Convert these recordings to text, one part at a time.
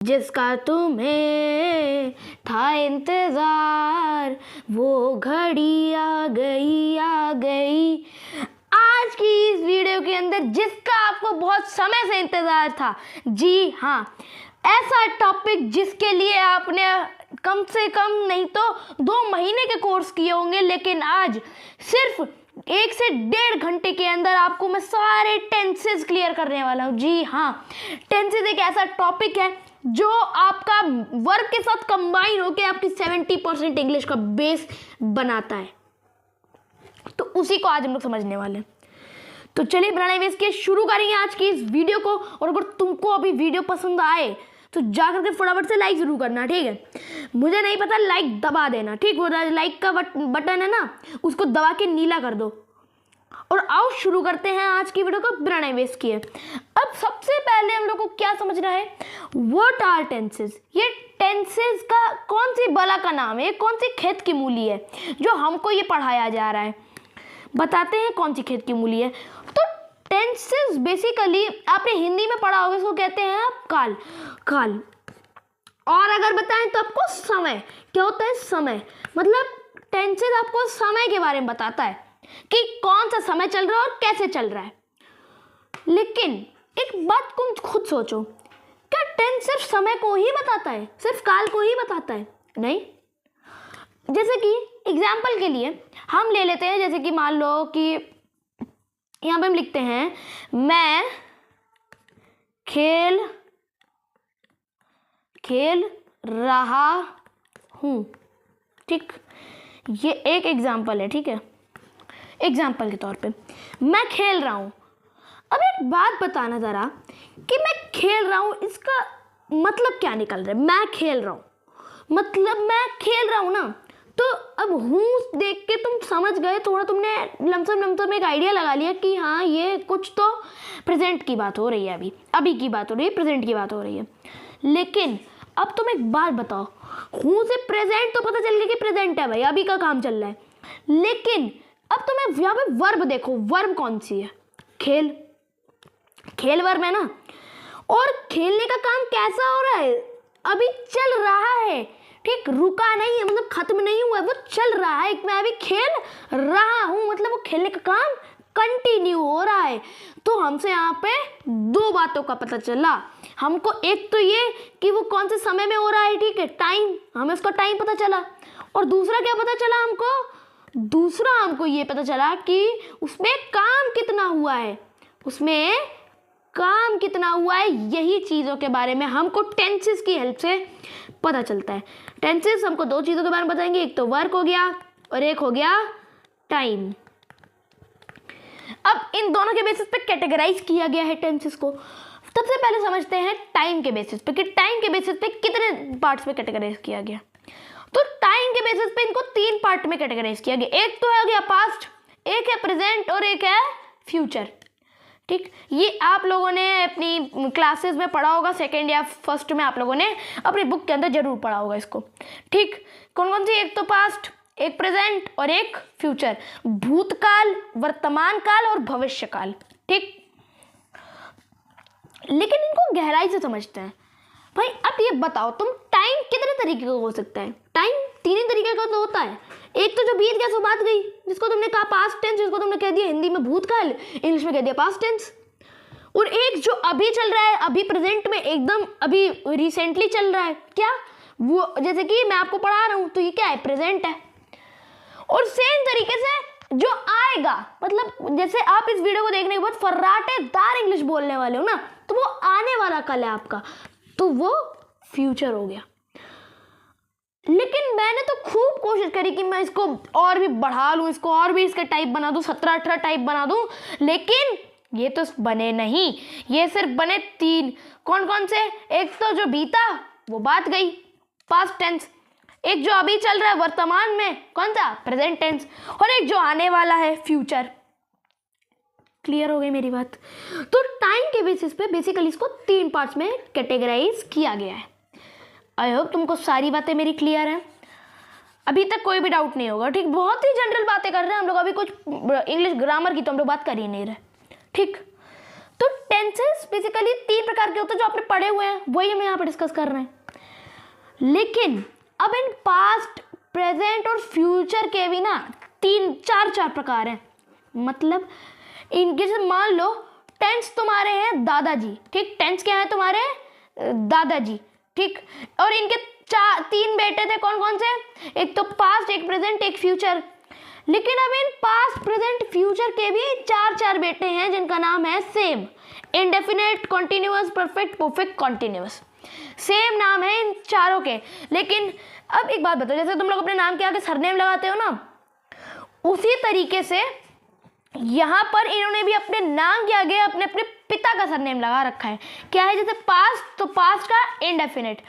जिसका तुम्हें था इंतजार, वो घड़ी आ गई। आज की इस वीडियो के अंदर जिसका आपको बहुत समय से इंतजार था, जी हाँ, ऐसा टॉपिक जिसके लिए आपने कम से कम नहीं तो 2 महीने के कोर्स किए होंगे, लेकिन आज सिर्फ 1 से 1.5 घंटे के अंदर आपको मैं सारे टेंसेस क्लियर करने वाला हूँ। जी हाँ, टेंसेस एक ऐसा टॉपिक है जो आपका वर्ब के साथ कंबाइन होकर आपकी 70% इंग्लिश का बेस बनाता है। तो उसी को आज हम लोग समझने वाले हैं। तो चलिए बिना टाइम वेस्ट किए शुरू करेंगे आज की इस वीडियो को। और अगर तुमको अभी वीडियो पसंद आए तो जाकर के फटाफट से लाइक जरूर करना, ठीक है। मुझे नहीं पता, लाइक दबा देना, ठीक। वो लाइक का बटन है ना, उसको दबा के नीला कर दो। और आओ शुरू करते हैं आज की वीडियो को बिना टाइम वेस्ट किए। अब सबसे पहले हम लोग को क्या समझना है, व्हाट आर टेंसेस। ये टेंसेस का कौन सी बला का नाम है, कौन सी खेत की मूली है जो हमको ये पढ़ाया जा रहा है। बताते हैं कौन सी खेत की मूली है। तो टेंसेस बेसिकली आपने हिंदी में पढ़ा होगा, इसको कहते हैं आप काल। और अगर बताएं तो आपको समय क्या होता है, समय मतलब टेंसेस आपको समय के बारे में बताता है कि कौन सा समय चल रहा है और कैसे चल रहा है। लेकिन एक बात तुम खुद सोचो, क्या टेंस सिर्फ समय को ही बताता है, सिर्फ काल को ही बताता है? नहीं। जैसे कि एग्जाम्पल के लिए हम ले लेते हैं, जैसे कि मान लो कि यहाँ पे हम लिखते हैं मैं खेल रहा हूँ, ठीक। ये एक एग्जाम्पल है, ठीक है। एग्जाम्पल के तौर पे मैं खेल रहा हूँ। अब एक बात बताना ज़रा कि मैं खेल रहा हूँ, इसका मतलब क्या निकल रहा है। मैं खेल रहा हूँ मतलब मैं खेल रहा हूँ ना। तो अब हूँ देख के तुम समझ गए, थोड़ा तुमने लमसम एक आइडिया लगा लिया कि हाँ ये कुछ तो प्रेजेंट की बात हो रही है, अभी की बात हो रही है, प्रेजेंट की बात हो रही है। लेकिन अब तुम एक बात बताओ, हूँ से प्रेजेंट तो पता चल गया कि प्रेजेंट है भाई, अभी का काम चल रहा है। लेकिन अब तुम्हें यहाँ पे वर्ब देखो, वर्ब कौन सी है, खेल वर्ब है ना। और खेलने का काम कैसा हो रहा है, अभी चल रहा है, ठीक, रुका नहीं है, मतलब खत्म नहीं हुआ है, वो चल रहा है। मैं अभी खेल रहा हूँ मतलब वो खेलने का काम कंटिन्यू हो रहा है। तो हमसे यहाँ पे 2 बातों का पता चला हमको। एक तो ये कि वो कौन से समय में हो रहा है, ठीक है, टाइम, हमें उसका टाइम पता चला। और दूसरा क्या पता चला हमको, दूसरा हमको ये पता चला कि उसमें काम कितना हुआ है, उसमें काम कितना हुआ है। यही चीज़ों के बारे में हमको टेंसेस की हेल्प से पता चलता है। टेंसेस हमको 2 चीज़ों के बारे में बताएंगे, एक तो वर्क हो गया और एक हो गया टाइम। अब इन दोनों के बेसिस पे कैटेगराइज किया गया है टेंसेस को। सबसे पहले समझते हैं टाइम के बेसिस पे कि टाइम के बेसिस पे कितने पार्ट्स में कैटेगराइज किया गया। तो टाइम के बेसिस पे इनको 3 पार्ट में कैटेगराइज किया गया। एक तो है गया पास्ट, एक है प्रेजेंट और एक है फ्यूचर, ठीक। ये आप लोगों ने अपनी क्लासेस में पढ़ा होगा, 2nd या 1st में आप लोगों ने अपनी बुक के अंदर जरूर पढ़ा होगा इसको, ठीक। कौन कौन सी, एक तो पास्ट, एक प्रेजेंट और एक फ्यूचर, भूतकाल, वर्तमान काल और भविष्य काल, ठीक। लेकिन इनको गहराई से समझते हैं भाई। अब ये बताओ तुम, टाइम कितने तरीके का हो सकता है? टाइम 3 ही तरीके का तो होता है। एक तो जो बीत गया सो बात गई, जिसको तुमने कहा पास्ट टेंस, जिसको तुमने कह दिया हिंदी में भूतकाल, इंग्लिश में कह दिया पास्ट टेंस। और एक जो अभी चल रहा है, अभी प्रेजेंट में एकदम अभी रिसेंटली चल रहा है, क्या वो, जैसे कि मैं आपको पढ़ा रहा हूँ तो ये क्या है, प्रेजेंट है। और सेम तरीके से जो आएगा, मतलब जैसे आप इस वीडियो को देखने के बाद फर्राटेदार इंग्लिश बोलने वाले हो ना, तो वो आने वाला कल है आपका, तो वो फ्यूचर हो गया। लेकिन मैंने तो खूब कोशिश करी कि मैं इसको और भी बढ़ा लूँ, इसको और भी इसके टाइप बना दूँ, 17-18 टाइप बना दूँ, लेकिन ये तो बने नहीं। ये सिर्फ बने 3। कौन कौन से? एक तो जो बीता वो बात गई, पास्ट टेंस। एक जो अभी चल रहा है वर्तमान में, कौन सा, प्रेजेंट टेंस। और एक जो आने वाला है, फ्यूचर। क्लियर हो गई मेरी बात? तो टाइम के बेसिस पे बेसिकली इसको 3 पार्ट्स में कैटेगराइज किया गया है। आई होप तुमको सारी बातें मेरी क्लियर हैं, अभी तक कोई भी डाउट नहीं होगा, ठीक। बहुत ही जनरल बातें कर रहे हैं हम लोग, अभी कुछ इंग्लिश ग्रामर की तो हम लोग बात कर ही नहीं रहे, ठीक। तो टेंसेस बेसिकली 3 प्रकार के होते हैं जो आपने पढ़े हुए हैं, वही हम यहाँ पर डिस्कस कर रहे हैं। लेकिन अब इन पास्ट, प्रेजेंट और फ्यूचर के भी ना 3-4 प्रकार हैं। मतलब इनके से मान लो टेंस तुम्हारे हैं दादाजी, ठीक, टेंस क्या है तुम्हारे दादाजी, ठीक, और इनके 3 बेटे थे, कौन कौन से, एक तो पास्ट, एक प्रेजेंट, एक फ्यूचर। लेकिन अब इन पास्ट, प्रेजेंट, फ्यूचर के भी 4 बेटे हैं जिनका नाम है same, indefinite, continuous, perfect, perfect, continuous. Same नाम है इन चारों के। लेकिन अब एक बात बताओ, जैसे तुम लोग अपने नाम के आगे सरनेम लगाते हो ना, उसी तरीके से यहाँ पर इन्होंने भी अपने नाम के आगे अपने अपने पिता का सरनेम लगा रखा है। क्या है, जैसे पास्ट, तो पास्ट का इंडेफिनेट,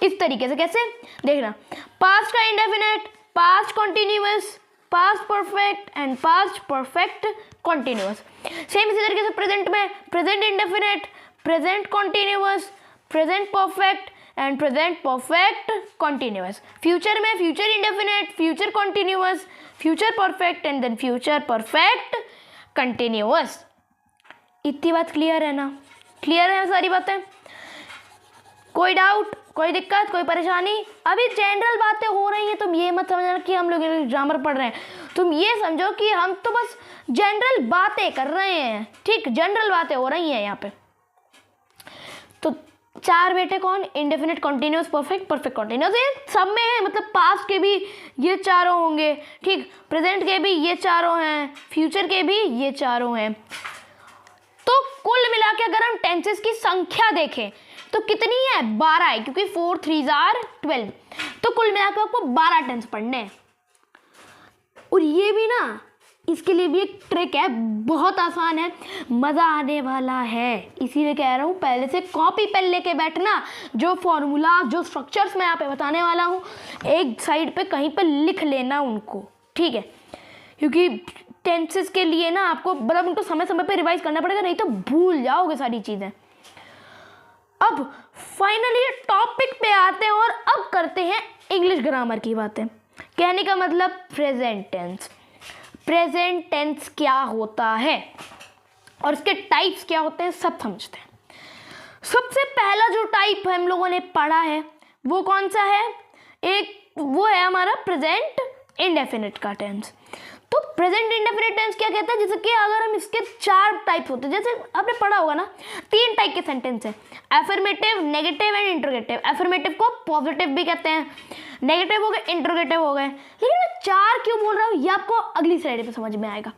इस तरीके से। कैसे देखना, पास्ट का indefinite, past continuous, past perfect and past perfect continuous. Same इसी तरीके से प्रेजेंट में present indefinite, present continuous, present perfect and present perfect continuous. Future में future indefinite, future continuous, future perfect and then future perfect continuous. इतनी बात clear है ना? Clear है सारी बातें? कोई डाउट, कोई दिक्कत, कोई परेशानी? अभी जनरल बातें हो रही हैं, तुम ये मत समझना कि हम लोग ग्रामर पढ़ रहे हैं, तुम ये समझो कि हम तो बस जनरल बातें कर रहे हैं, ठीक, जनरल बातें हो रही हैं यहाँ पे। तो 4 बेटे कौन, indefinite, continuous, perfect, perfect continuous, ये सब में है। मतलब पास्ट के भी ये चारों होंगे, ठीक, प्रेजेंट के भी ये चारों हैं, फ्यूचर के भी ये चारों हैं। तो कुल मिला के अगर हम टेंसेस की संख्या देखें तो कितनी है, 12 है, क्योंकि 4 3 are 12। तो कुल मिला के आपको 12 टेंस पढ़ने हैं। और ये भी ना, इसके लिए भी एक ट्रिक है, बहुत आसान है, मज़ा आने वाला है, इसीलिए कह रहा हूँ पहले से कॉपी पेन लेके बैठना। जो फॉर्मूला, जो स्ट्रक्चर्स मैं यहाँ पे बताने वाला हूँ, एक साइड पे कहीं पे लिख लेना उनको, ठीक है, क्योंकि टेंसेस के लिए ना आपको मतलब उनको समय समय पे रिवाइज करना पड़ेगा, नहीं तो भूल जाओगे सारी चीज़ें। अब फाइनली टॉपिक पे आते हैं और अब करते हैं इंग्लिश ग्रामर की बातें। कहने का मतलब प्रेजेंट टेंस। प्रेजेंट टेंस क्या होता है और इसके टाइप्स क्या होते हैं, सब समझते हैं। सबसे पहला जो टाइप हम लोगों ने पढ़ा है वो कौन सा है, एक वो है हमारा प्रेजेंट इंडेफिनिट का टेंस। तो प्रेजेंट इंडेफिनिट टेंस क्या कहता है, जैसे कि अगर हम इसके 4 टाइप होते हैं, जैसे आपने पढ़ा होगा ना, 3 टाइप के सेंटेंस है, affirmative, negative and interrogative. Affirmative को पॉजिटिव भी कहते हैं, नेगेटिव हो गए, इंट्रोगेटिव हो गए। लेकिन मैं 4 क्यों बोल रहा हूँ ये आपको अगली स्लाइड पे समझ में आएगा।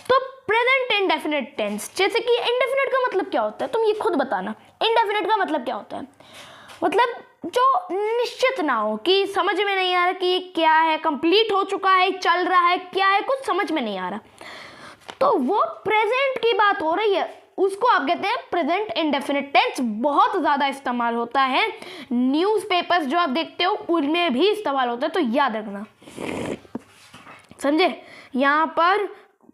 तो प्रेजेंट इंडेफिनिट टेंस, जैसे कि इंडेफिनिट का मतलब क्या होता है, तुम ये खुद बताना, इंडेफिनिट का मतलब क्या होता है। मतलब जो निश्चित ना हो, कि समझ में नहीं आ रहा कि ये क्या है, कंप्लीट हो चुका है, चल रहा है, क्या है, कुछ समझ में नहीं आ रहा, तो वो प्रेजेंट की बात हो रही है, उसको आप कहते हैं प्रेजेंट इंडेफिनिट टेंस। बहुत ज़्यादा इस्तेमाल होता है, न्यूज़पेपर्स जो आप देखते हो उनमें भी इस्तेमाल होता है, तो याद रखना, समझे। यहाँ पर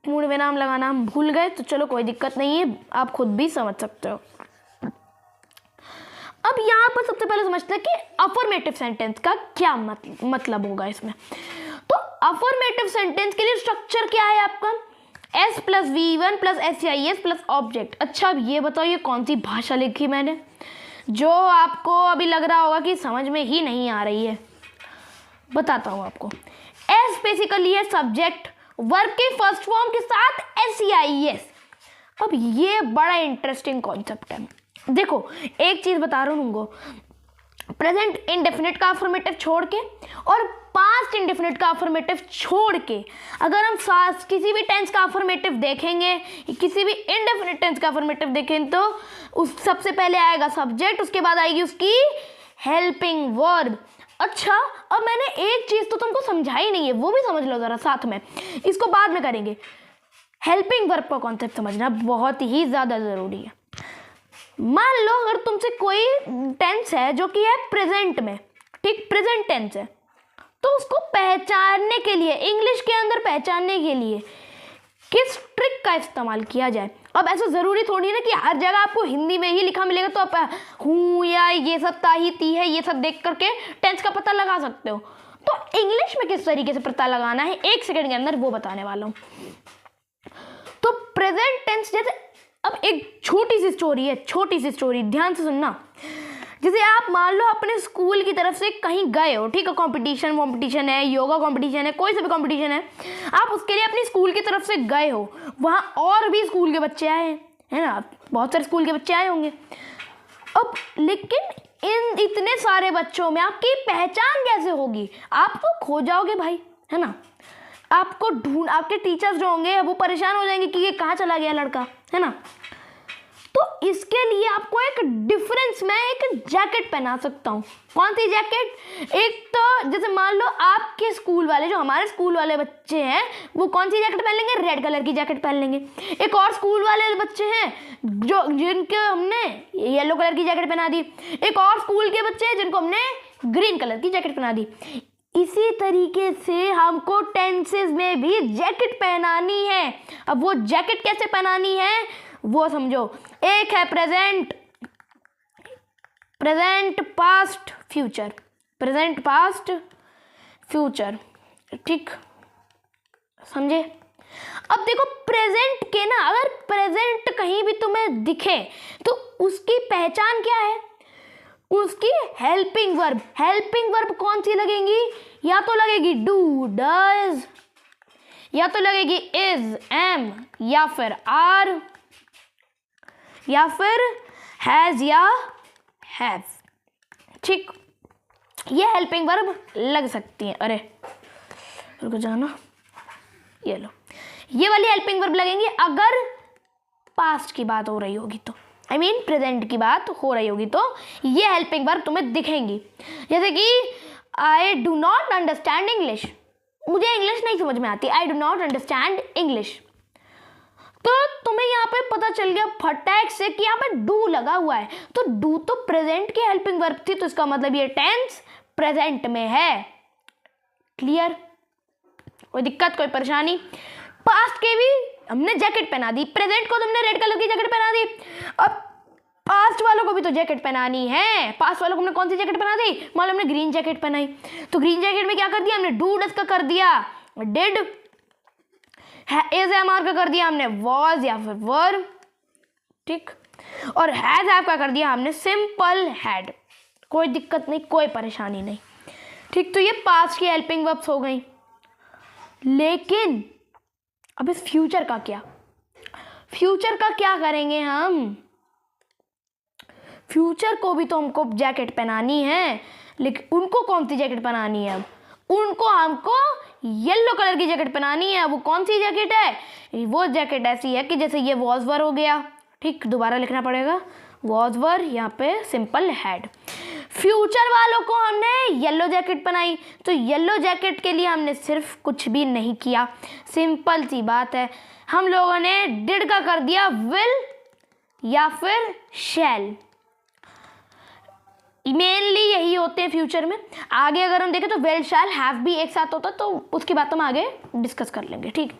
पूर्ण विराम लगाना हम भूल गए, तो चलो कोई दिक्कत नहीं है, आप खुद भी समझ सकते हो। अब यहाँ पर सबसे पहले समझते हैं कि अफर्मेटिव सेंटेंस का क्या मतलब होगा इसमें। तो अफर्मेटिव सेंटेंस के लिए स्ट्रक्चर क्या है आपका, S + V1 + SEIS + ऑब्जेक्ट। अच्छा अब ये बताओ ये कौन सी भाषा लिखी मैंने, जो आपको अभी लग रहा होगा कि समझ में ही नहीं आ रही है। बताता हूँ आपको। S बेसिकली है सब्जेक्ट, वर्ब के फर्स्ट फॉर्म के साथ SEIS। अब ये बड़ा इंटरेस्टिंग कॉन्सेप्ट है। देखो एक चीज़ बता रहा हूँ तुमको, प्रेजेंट इंडेफिनिट का अफर्मेटिव छोड़ के और पास्ट इंडेफिनिट का अफर्मेटिव छोड़ के अगर हम किसी भी टेंस का अफर्मेटिव देखेंगे, किसी भी इंडेफिनिट टेंस का अफर्मेटिव देखें, तो उस सबसे पहले आएगा सब्जेक्ट, उसके बाद आएगी उसकी हेल्पिंग वर्ब। अच्छा अब मैंने एक चीज़ तो तुमको समझाई नहीं है, वो भी समझ लो ज़रा साथ में, इसको बाद में करेंगे। हेल्पिंग वर्ब का कॉन्सेप्ट समझना बहुत ही ज़्यादा ज़रूरी है। मान लो अगर तुमसे कोई टेंस है जो कि है प्रेजेंट में, ठीक, प्रेजेंट टेंस है, तो उसको पहचानने के लिए, इंग्लिश के अंदर पहचानने के लिए किस ट्रिक का इस्तेमाल किया जाए। अब ऐसा ज़रूरी थोड़ी ना कि हर जगह आपको हिंदी में ही लिखा मिलेगा तो आप हूँ या ये सब ताही ती है ये सब देख करके टेंस का पता लगा सकते हो। तो इंग्लिश में किस तरीके से पता लगाना है 1 सेकेंड के अंदर वो बताने वाला हूँ। तो प्रेजेंट टेंस, जैसे अब एक छोटी सी स्टोरी है, छोटी सी स्टोरी, ध्यान से सुनना। जैसे आप मान लो अपने स्कूल की तरफ से कहीं गए हो, ठीक है, कंपटीशन है, योगा कंपटीशन है, कोई सा भी कंपटीशन है, आप उसके लिए अपनी स्कूल की तरफ से गए हो, वहाँ और भी स्कूल के बच्चे आए हैं, है ना, बहुत सारे स्कूल के बच्चे आए होंगे। अब लेकिन इन इतने सारे बच्चों में आपकी पहचान कैसे होगी? आप तो खो जाओगे भाई, है ना, आपको आपके टीचर्स जो होंगे वो परेशान हो जाएंगे कि ये कहाँ चला गया लड़का, है ना। तो इसके लिए आपको एक डिफरेंस, मैं एक जैकेट पहना सकता हूँ। कौन सी जैकेट? एक तो जैसे मान लो आपके स्कूल वाले, जो हमारे स्कूल वाले बच्चे हैं, वो कौन सी जैकेट पहन लेंगे? रेड कलर की जैकेट पहन लेंगे। एक और स्कूल वाले बच्चे हैं जो जिनके हमने येलो कलर की जैकेट पहना दी। एक और स्कूल के बच्चे हैं जिनको हमने ग्रीन कलर की जैकेट पहना दी। इसी तरीके से हमको टेंसेस में भी जैकेट पहनानी है। अब वो जैकेट कैसे पहनानी है वो समझो। एक है present, past, future, present, past, future, ठीक, समझे। अब देखो प्रेजेंट के ना, अगर प्रेजेंट कहीं भी तुम्हें दिखे तो उसकी पहचान क्या है? उसकी हेल्पिंग वर्ब कौन सी लगेंगी? या तो लगेगी डू, डज, या तो लगेगी इज, एम, या फिर आर, या फिर हैज या हैव, ठीक, ये हेल्पिंग वर्ब लग सकती हैं। अरे रुको जाना, ये लो, ये वाली हेल्पिंग वर्ब लगेंगी अगर पास्ट की बात हो रही होगी तो, आई मीन प्रेजेंट की बात हो रही होगी तो ये हेल्पिंग वर्ब तुम्हें दिखेंगी। जैसे कि I do not understand English, मुझे इंग्लिश नहीं समझ में आती, I do not understand English. तो तुम्हें यहाँ पे पता चल गया फटाक से कि यहाँ पे डू लगा हुआ है, तो डू तो प्रेजेंट की हेल्पिंग वर्ब थी, तो इसका मतलब ये टेंस प्रेजेंट में है। क्लियर? कोई दिक्कत, कोई परेशानी? पास्ट के भी हमने जैकेट पहना दी, प्रेजेंट को तुमने रेड कलर की जैकेट पहना दी, अब पास्ट वालों को भी तो जैकेट पहनानी है। पास्ट वालों को हमने कौन सी जैकेट पहना दी? मान लो हमने ग्रीन जैकेट पहनाई, तो ग्रीन जैकेट में क्या कर दिया हमने? डू डज का कर दिया डिड, इज एम आर का कर दिया हमने वॉज या फिर वर, ठीक, और हैज हैव का कर दिया हमने सिंपल हैड। कोई दिक्कत नहीं, कोई परेशानी नहीं, ठीक। तो ये पास्ट की हेल्पिंग वर्ब्स हो गई। लेकिन अब इस फ्यूचर का क्या? फ्यूचर का क्या करेंगे हम? फ्यूचर को भी तो हमको जैकेट पहनानी है, लेकिन उनको कौन सी जैकेट पहनानी है? अब उनको हमको येलो कलर की जैकेट पहनानी है। वो कौन सी जैकेट है? वो जैकेट ऐसी है कि जैसे ये वॉज वर हो गया, ठीक, दोबारा लिखना पड़ेगा, वॉज वर, यहाँ पे सिंपल हैड। फ्यूचर वालों को हमने येलो जैकेट पहनाई, तो येलो जैकेट के लिए हमने सिर्फ कुछ भी नहीं किया, सिंपल सी बात है, हम लोगों ने डिड का कर दिया विल या फिर शैल। मेनली यही होते हैं फ्यूचर में। आगे अगर हम देखें तो विल, शैल, हैव भी एक साथ होता, तो उसकी बात हम आगे डिस्कस कर लेंगे, ठीक,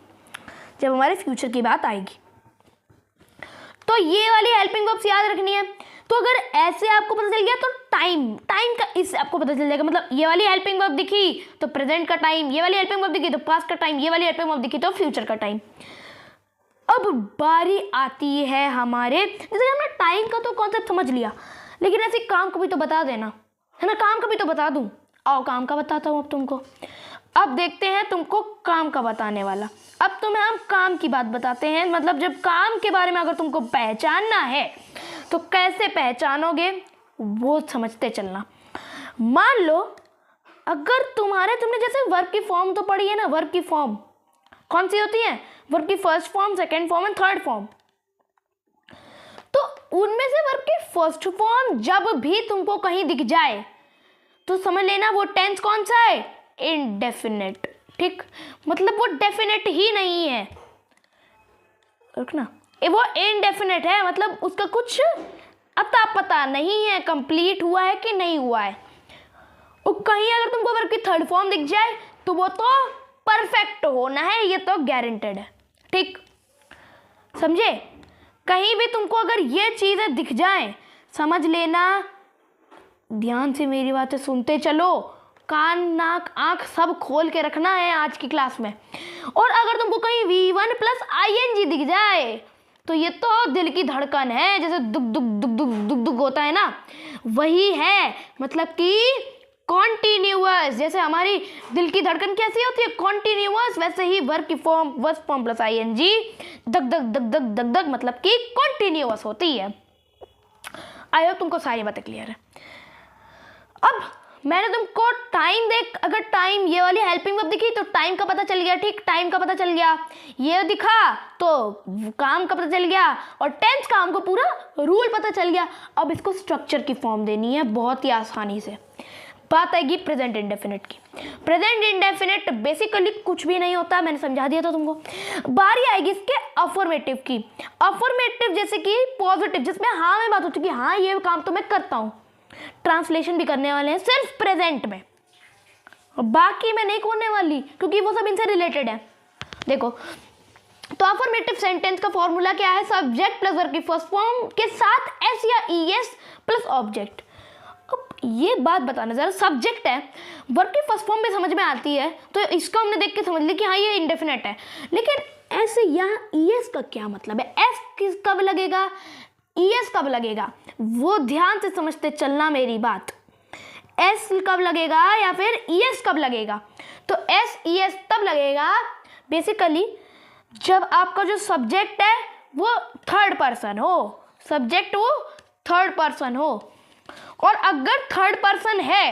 जब हमारे फ्यूचर की बात आएगी। तो ये वाली हेल्पिंग वर्ब्स याद रखनी है। तो अगर ऐसे आपको पता चल गया तो टाइम का इससे आपको पता चल जाएगा, मतलब ये वाली हेल्पिंग वर्ब दिखी तो प्रेजेंट का टाइम, ये वाली हेल्पिंग वर्ब दिखी तो पास्ट का टाइम, ये वाली हेल्पिंग वर्ब दिखी तो फ्यूचर का टाइम। अब बारी आती है हमारे, जैसे हमने टाइम का तो कॉन्सेप्ट समझ लिया, लेकिन ऐसे काम को भी तो बता देना, है ना, काम का भी तो बता दूं। आओ काम का बताता हूँ अब तुमको। अब देखते हैं तुमको काम का बताने वाला। अब तुम्हें हम काम की बात बताते हैं, मतलब जब काम के बारे में अगर तुमको पहचानना है तो कैसे पहचानोगे वो समझते चलना। मान लो अगर तुमने जैसे वर्ब की फॉर्म तो पढ़ी है ना, वर्ब की फॉर्म कौन सी होती है? वर्ब की first form, second form and third form. तो उनमें से वर्ब की फर्स्ट फॉर्म जब भी तुमको कहीं दिख जाए तो समझ लेना वो टेंस कौन सा है? इनडेफिनेट, ठीक, मतलब वो डेफिनेट ही नहीं है, रुकना, वो इनडेफिनेट है, मतलब उसका कुछ अता पता नहीं है कंप्लीट हुआ है कि नहीं हुआ है। और कहीं अगर तुमको वर्ब की थर्ड फॉर्म दिख जाए तो वो तो परफेक्ट होना है, ये तो गारंटेड है, ठीक, समझे। कहीं भी तुमको अगर ये चीजें दिख जाए समझ लेना, ध्यान से मेरी बातें सुनते चलो, कान नाक आंख सब खोल के रखना है आज की क्लास में। और अगर तुमको कहीं V1 + ing दिख जाए तो ये तो दिल की धड़कन है, जैसे दुख दुख दुख दुख दुख दुख होता है ना, वही है। मतलब कि कॉन्टिन्यूअस, जैसे हमारी दिल की धड़कन कैसी होती है, कॉन्टिन्यूअस, वैसे ही वर्ब की form verb form plus I N G धक धक धक धक धक धक मतलब कि कॉन्टिन्यूअस होती है। आई होप तुमको सारी बातें क्लियर है। अब मैंने तुमको टाइम देख, अगर टाइम ये वाली हेल्पिंग वर्ब दिखी तो टाइम का पता चल गया, ठीक, टाइम का पता चल गया। ये दिखा तो काम का पता चल गया, और टेंस का हमको पूरा रूल पता चल गया। अब इसको स्ट्रक्चर की फॉर्म देनी है बहुत ही आसानी से। बात आएगी प्रेजेंट इंडेफिनिट की। प्रेजेंट इंडेफिनिट बेसिकली कुछ भी नहीं होता, मैंने समझा दिया था तुमको। बारी आएगी इसके अफर्मेटिव की। अफर्मेटिव जैसे कि पॉजिटिव, जिसमें हाँ में बात हो चुकी, हाँ ये काम तो मैं करता हूँ। ट्रांसलेशन भी करने वाले हैं सिर्फ प्रेजेंट में, बाकी मैं नहीं खोलने वाली क्योंकि वो सब इनसे रिलेटेड है। देखो तो अफर्मेटिव सेंटेंस का फॉर्मूला क्या है, सब्जेक्ट प्लस वर्ब की फर्स्ट फॉर्म के साथ एस या ईएस प्लस ऑब्जेक्ट। अब ये बात बताना जरा, सब्जेक्ट है, वर्ब की फर्स्ट फॉर्म भी समझ में आती है तो इसको हमने देख के समझ लिया कि हाँ ये इंडेफिनेट है, लेकिन एस या ईएस का क्या मतलब है, एस किस कब लगेगा, ईएस कब लगेगा, वो ध्यान से समझते चलना मेरी बात। एस कब लगेगा या फिर ईएस कब लगेगा, तो एस ईएस तब लगेगा बेसिकली जब आपका जो सब्जेक्ट है वो थर्ड पर्सन हो, सब्जेक्ट वो थर्ड पर्सन हो। और अगर थर्ड पर्सन है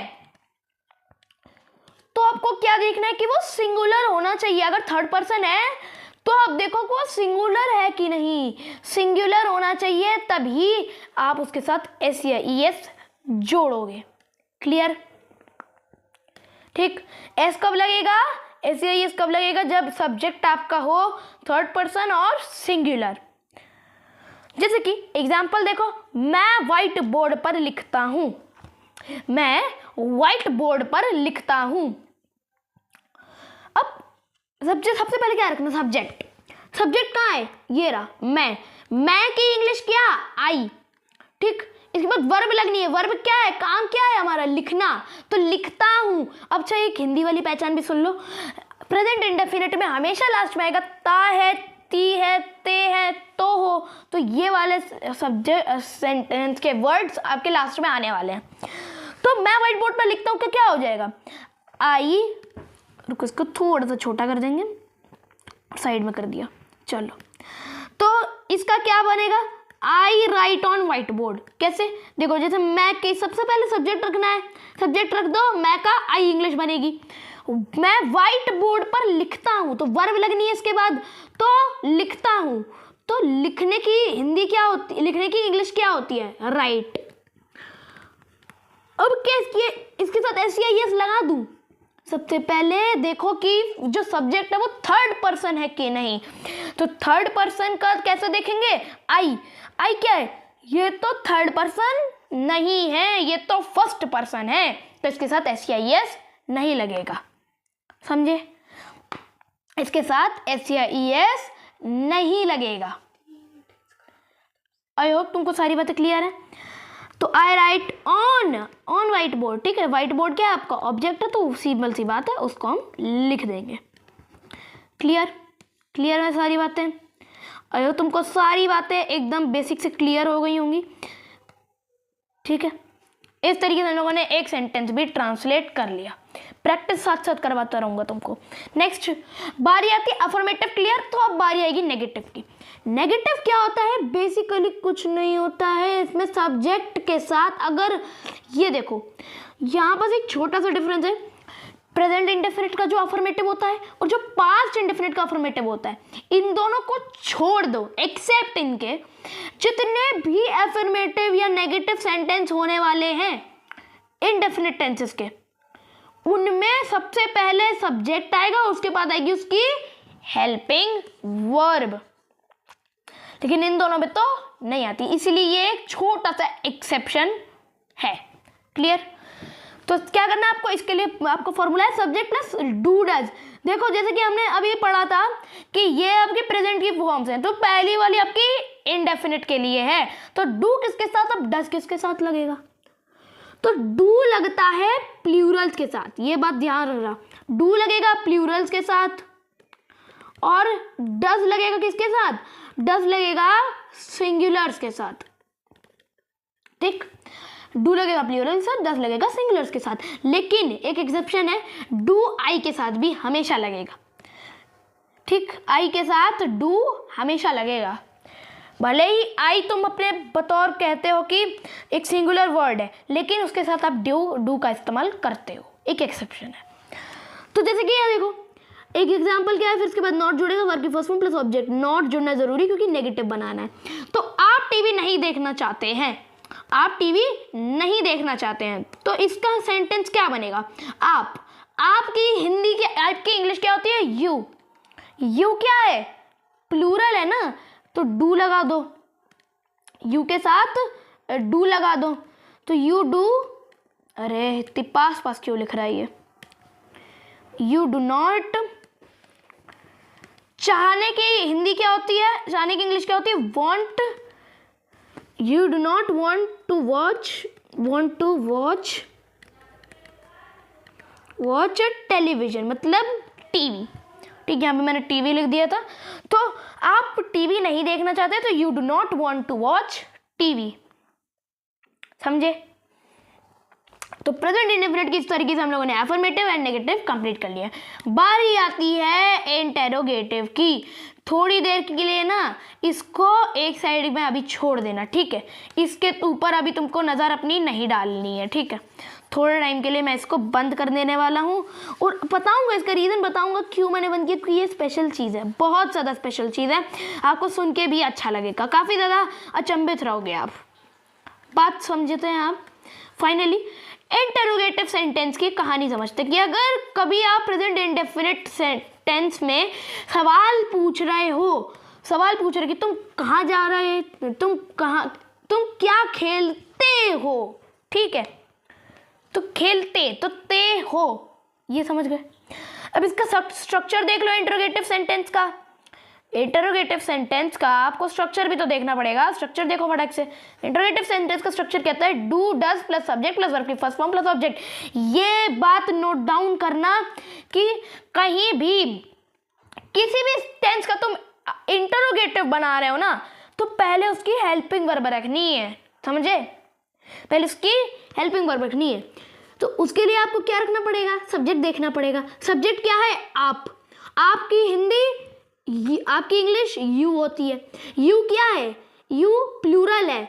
तो आपको क्या देखना है कि वो सिंगुलर होना चाहिए। अगर थर्ड पर्सन है तो आप देखो कि वो सिंगुलर है कि नहीं, सिंगुलर होना चाहिए, तभी आप उसके साथ एस या ईएस जोड़ोगे। क्लियर, ठीक। एस कब लगेगा, एस या ईएस कब लगेगा, जब सब्जेक्ट आपका हो थर्ड पर्सन और सिंगुलर। जैसे कि एग्जाम्पल देखो, मैं व्हाइट बोर्ड पर लिखता हूं, मैं व्हाइट बोर्ड पर लिखता हूं। अब सब्जेक्ट सबसे पहले क्या रखना, सब्जेक्ट, सब्जेक्ट कहाँ है, ये रहा मैं की इंग्लिश क्या, आई, ठीक। इसके बाद वर्ब लगनी है, वर्ब क्या है, काम क्या है हमारा, लिखना, तो लिखता हूं। अब चाहिए एक हिंदी वाली पहचान भी सुन लो, प्रेजेंट इंडेफिनिट में हमेशा लास्ट में आएगा ता है, ती है, ते है, तो हो, तो ये वाले सब्जेक्ट सेंटेंस के वर्ड्स आपके लास्ट में आने वाले हैं। तो मैं व्हाइट बोर्ड पर लिखता हूँ, क्या हो जाएगा, आई, रुको इसको थोड़ा सा छोटा कर देंगे, साइड में कर दिया, चलो, तो इसका क्या बनेगा, आई राइट ऑन व्हाइट बोर्ड। कैसे, देखो जैसे मैं के सबसे पहले सब्जेक्ट रखना है, सब्जेक्ट रख दो, मैं का आई इंग्लिश बनेगी, मैं व्हाइट बोर्ड पर लिखता हूं, तो वर्ब लगनी है इसके बाद, तो लिखता हूं, तो लिखने की हिंदी क्या होती, लिखने की इंग्लिश क्या होती है, राइट। अब क्या इसके साथ एस या ईएस लगा दूं, सबसे पहले देखो कि जो सब्जेक्ट है वो थर्ड पर्सन है कि नहीं, तो थर्ड पर्सन का कैसे देखेंगे, आई, आई क्या है, ये तो थर्ड पर्सन नहीं है, ये तो फर्स्ट पर्सन है, तो इसके साथ एस या ईएस नहीं लगेगा, समझे, इसके साथ एस या ईएस नहीं लगेगा। आई होप तुमको सारी बातें क्लियर है। तो आई राइट ऑन व्हाइट बोर्ड, ठीक है, व्हाइट बोर्ड क्या है आपका ऑब्जेक्ट है, तो सिंपल सी बात है, उसको हम लिख देंगे। क्लियर है सारी बातें। अयो तुमको सारी बातें एकदम बेसिक से क्लियर हो गई होंगी, ठीक है। इस तरीके से हम लोगों ने एक सेंटेंस भी ट्रांसलेट कर लिया, प्रैक्टिस साथ साथ करवाता रहूंगा तुमको। नेक्स्ट बारी आती है अफर्मेटिव, क्लियर। तो अब बारी आएगी नेगेटिव की। नेगेटिव क्या होता है, बेसिकली कुछ नहीं होता है, इसमें सब्जेक्ट के साथ, अगर ये देखो यहाँ पर एक छोटा सा डिफरेंस है, प्रेजेंट इंडेफिनिट का जो अफर्मेटिव होता है और जो पास्ट इंडेफिनिट का अफर्मेटिव होता है, इन दोनों को छोड़ दो, एक्सेप्ट इनके जितने भी अफर्मेटिव या नेगेटिव सेंटेंस होने वाले हैं इनडेफिनिट टेंसेस के, उनमें सबसे पहले सब्जेक्ट आएगा, उसके बाद आएगी उसकी हेल्पिंग वर्ब, लेकिन इन दोनों में तो नहीं आती, इसीलिए ये एक छोटा सा एक्सेप्शन है। क्लियर। तो क्या करना है आपको, इसके लिए आपको फॉर्मूला है सब्जेक्ट प्लस डू डज। देखो जैसे कि हमने अभी पढ़ा था कि ये आपके प्रेजेंट की फॉर्म्स हैं, तो पहली वाली आपकी इनडेफिनिट के लिए है, तो डू किसके साथ, अब डज किसके साथ लगेगा, तो डू लगता है प्लूरल्स के साथ, ये बात ध्यान रखना, डू लगेगा प्लूरल्स के साथ, और डज लगेगा किसके साथ? डज लगेगा सिंगुलर्स के साथ, ठीक। डू लगेगा प्लूरल के साथ, डज लगेगा सिंगुलर्स के साथ। लेकिन एक एक्सेप्शन है, डू आई के साथ भी हमेशा लगेगा, ठीक। आई के साथ डू हमेशा लगेगा। भले ही आई तुम अपने बतौर कहते हो कि एक सिंगुलर वर्ड है, लेकिन उसके साथ आप डू का इस्तेमाल करते हो, एक एक्सेप्शन है। तो जैसे कि यहाँ देखो एक एग्जाम्पल क्या है, फिर उसके बाद नॉट जुड़ेगा, वर्ब की first form plus object. Not जुड़ना जरूरी क्योंकि नेगेटिव बनाना है। तो आप टीवी नहीं देखना चाहते हैं, आप टीवी नहीं देखना चाहते हैं, तो इसका सेंटेंस क्या बनेगा? आपकी हिंदी की, आपकी इंग्लिश क्या होती है? यू क्या है? प्लूरल है ना, तो डू लगा दो, यू के साथ डू लगा दो, तो यू डू। अरे इतनी पास क्यों लिख रहा है ये? You do not. चाहने की हिंदी क्या होती है? चाहने की इंग्लिश क्या होती है? Want. You do not want to watch television, मतलब टीवी, ठीक। यहाँ पे मैंने टीवी लिख दिया था। तो आप टीवी नहीं देखना चाहते, तो you do not want to watch TV, समझे? तो प्रेजेंट इंडेफिनिट की इस तरीके से हम लोगों ने अफर्मेटिव एंड नेगेटिव कंप्लीट कर लिया। बारी आती है इंटेरोगेटिव की। थोड़ी देर के लिए ना इसको एक साइड में अभी छोड़ देना, ठीक है। इसके ऊपर अभी तुमको नज़र अपनी नहीं डालनी है, ठीक है। थोड़े टाइम के लिए मैं इसको बंद कर देने वाला हूँ और बताऊँगा, इसका रीज़न बताऊँगा क्यों मैंने बंद किया, क्योंकि ये स्पेशल चीज़ है, बहुत ज़्यादा स्पेशल चीज़ है। आपको सुन के भी अच्छा लगेगा, काफ़ी ज़्यादा अचंभित रहोगे आप। बात समझते हैं आप? फाइनली इंटरोगेटिव सेंटेंस की कहानी समझते कि अगर कभी आप प्रेजेंट इंडेफिनिट सेंटेंस में सवाल पूछ रहे कि तुम कहाँ जा रहे, तुम क्या खेलते हो, ठीक है। तो खेलते, तो ते हो, ये समझ गए। अब इसका स्ट्रक्चर देख लो इंटरोगेटिव सेंटेंस का। इंटरोगेटिव सेंटेंस का आपको स्ट्रक्चर भी तो देखना पड़ेगा। स्ट्रक्चर देखो फटाक से। इंटरोगेटिव सेंटेंस का स्ट्रक्चर कहता है do does plus subject plus verb की फर्स्ट फॉर्म प्लस ऑब्जेक्ट। ये बात नोट डाउन करना कि कहीं भी किसी भी टेंस का तुम इंटरोगेटिव बना रहे हो ना, तो पहले उसकी हेल्पिंग वर्ब रखनी है, समझे? पहले उसकी हेल्पिंग वर्ब रखनी है। तो उसके लिए आपको क्या रखना पड़ेगा? सब्जेक्ट देखना पड़ेगा। सब्जेक्ट क्या है? आप। आपकी हिंदी, आपकी इंग्लिश यू होती है। यू क्या है? यू प्लूरल है।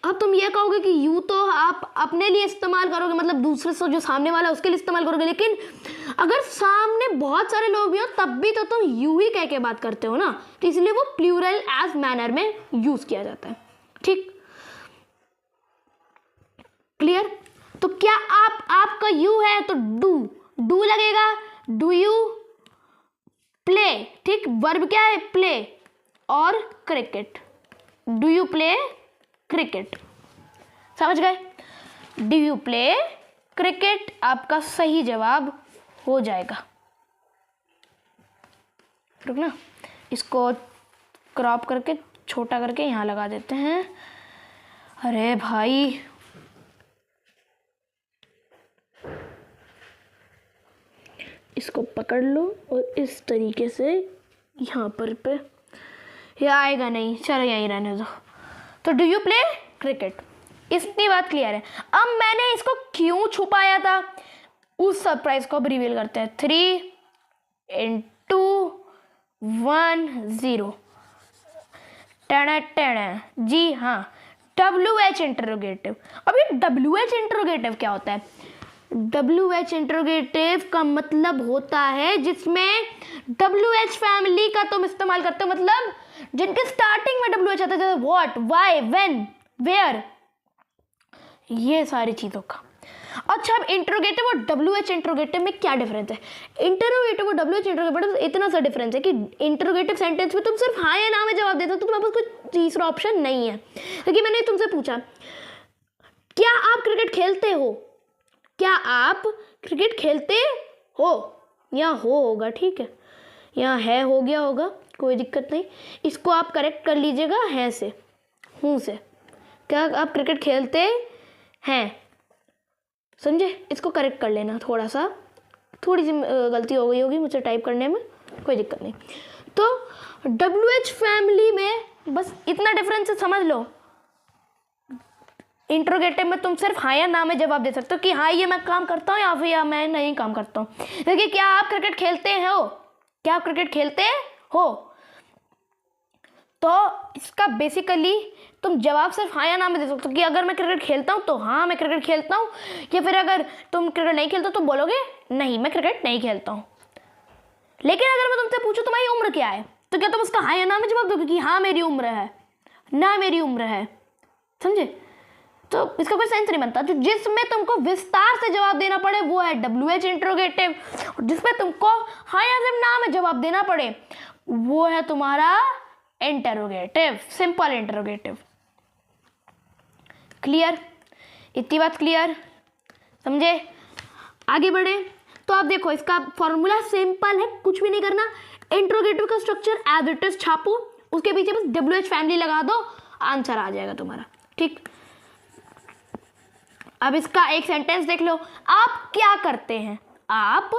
अब तुम ये कहोगे कि यू तो आप अपने लिए इस्तेमाल करोगे, मतलब दूसरे से जो सामने वाला है उसके लिए इस्तेमाल करोगे, लेकिन अगर सामने बहुत सारे लोग भी हो तब भी तो तुम यू ही कह के बात करते हो ना, तो इसलिए वो प्लूरल एज मैनर में यूज किया जाता है, ठीक। क्लियर? तो क्या आपका यू है तो डू लगेगा, डू यू प्ले, ठीक। वर्ब क्या है? प्ले और cricket. Do you play cricket, समझ गए? डू यू प्ले क्रिकेट आपका सही जवाब हो जाएगा। रुकना, इसको क्रॉप करके छोटा करके यहाँ लगा देते हैं। अरे भाई इसको पकड़ लो और इस तरीके से यहाँ पर पे, ये आएगा नहीं, चलो यहीं रहने दो। तो डू यू प्ले क्रिकेट, इतनी बात क्लियर है। अब मैंने इसको क्यों छुपाया था, उस सरप्राइज को अब रिवील करते हैं। 3 2 1 0 जी हाँ, WH इंटरोगेटिव। अब ये WH इंटरोगेटिव क्या होता है? WH इंटरोगेटिव का मतलब होता है जिसमें WH फैमिली का तुम इस्तेमाल करते हो, मतलब जिनके स्टार्टिंग में WH आता है, जैसे व्हाट, व्हाई, व्हेन, वेयर, ये सारी चीज़ों का। अच्छा, अब इंटरोगेटिव और WH इंटरोगेटिव में क्या डिफरेंस है? इंटरोगेटिव और WH इंटरोगेटिव इतना सा डिफरेंस है कि इंटरोगेटिव सेंटेंस में तुम सिर्फ हाँ या ना में जवाब देते हो, तो तुम्हारे पास कोई तीसरा ऑप्शन नहीं है। क्योंकि मैंने तुमसे पूछा क्या आप क्रिकेट खेलते हो, क्या आप क्रिकेट खेलते हो, या होगा, ठीक है, यहाँ है हो गया होगा, कोई दिक्कत नहीं। इसको आप करेक्ट कर लीजिएगा है से, हूँ से। क्या आप क्रिकेट खेलते हैं, समझे? इसको करेक्ट कर लेना, थोड़ी सी गलती हो गई होगी मुझसे टाइप करने में, कोई दिक्कत नहीं। तो WH फैमिली में बस इतना डिफरेंस समझ लो, इंट्रोगेटिव में तुम सिर्फ हाँ या ना में जवाब दे सकते हो कि हाँ ये मैं काम करता हूँ या फिर या मैं नहीं काम करता हूँ। देखिए, क्या आप क्रिकेट खेलते हो? क्या आप क्रिकेट खेलते हो? तो इसका बेसिकली तुम जवाब सिर्फ हाँ या ना में दे सकते हो कि अगर मैं क्रिकेट खेलता हूँ तो हाँ मैं क्रिकेट खेलता हूँ, या फिर अगर तुम क्रिकेट नहीं खेलते तो बोलोगे नहीं मैं क्रिकेट नहीं खेलता हूँ। लेकिन अगर मैं तुमसे पूछूं तुम्हारी उम्र क्या है, तो क्या तुम उसका हाँ या ना में जवाब दोगे कि हाँ मेरी उम्र है, ना मेरी उम्र है? समझे? तो इसका कोई सेंस नहीं बनता। तो जिसमें तुमको विस्तार से जवाब देना पड़े वो है WH इंट्रोगेटिव, और जिसमें तुमको हाँ या फिर ना में जवाब देना पड़े वो है तुम्हारा इंटरोगेटिव, सिंपल इंटरोगेटिव। क्लियर? इतनी बात क्लियर? समझे? आगे बढ़े तो आप देखो, इसका फॉर्मूला सिंपल है, कुछ भी नहीं करना। इंट्रोगेटिव का स्ट्रक्चर एज इट इज छापो, उसके पीछे बस WH फैमिली लगा दो, आंसर आ जाएगा तुम्हारा। ठीक, अब इसका एक सेंटेंस देख लो। आप क्या करते हैं? आप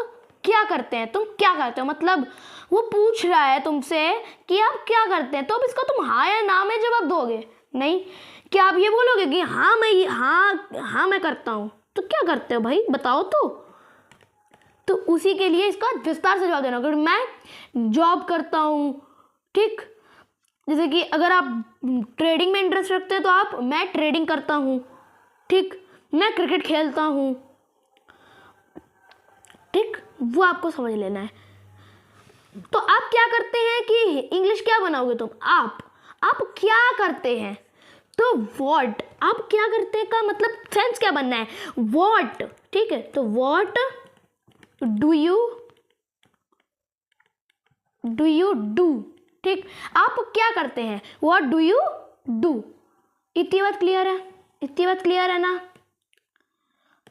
क्या करते हैं? तुम क्या करते हो, मतलब वो पूछ रहा है तुमसे कि आप क्या करते हैं, तो अब इसका तुम हाँ या ना में जवाब दोगे? नहीं। क्या आप ये बोलोगे कि हाँ मैं करता हूँ? तो क्या करते हो भाई बताओ तो उसी के लिए इसका विस्तार से जवाब देना होगा। मैं जॉब करता हूँ, ठीक, जैसे कि अगर आप ट्रेडिंग में इंटरेस्ट रखते हैं तो आप मैं ट्रेडिंग करता हूँ, ठीक, मैं क्रिकेट खेलता हूँ, ठीक, वो आपको समझ लेना है। तो आप क्या करते हैं कि इंग्लिश क्या बनाओगे तुम? आप क्या करते हैं, तो व्हाट, आप क्या करते हैं का मतलब सेंस क्या बनना है? व्हाट, ठीक है, तो व्हाट डू यू डू, ठीक, आप क्या करते हैं, व्हाट डू यू डू। इतनी बात क्लियर है? इतनी बात क्लियर है ना?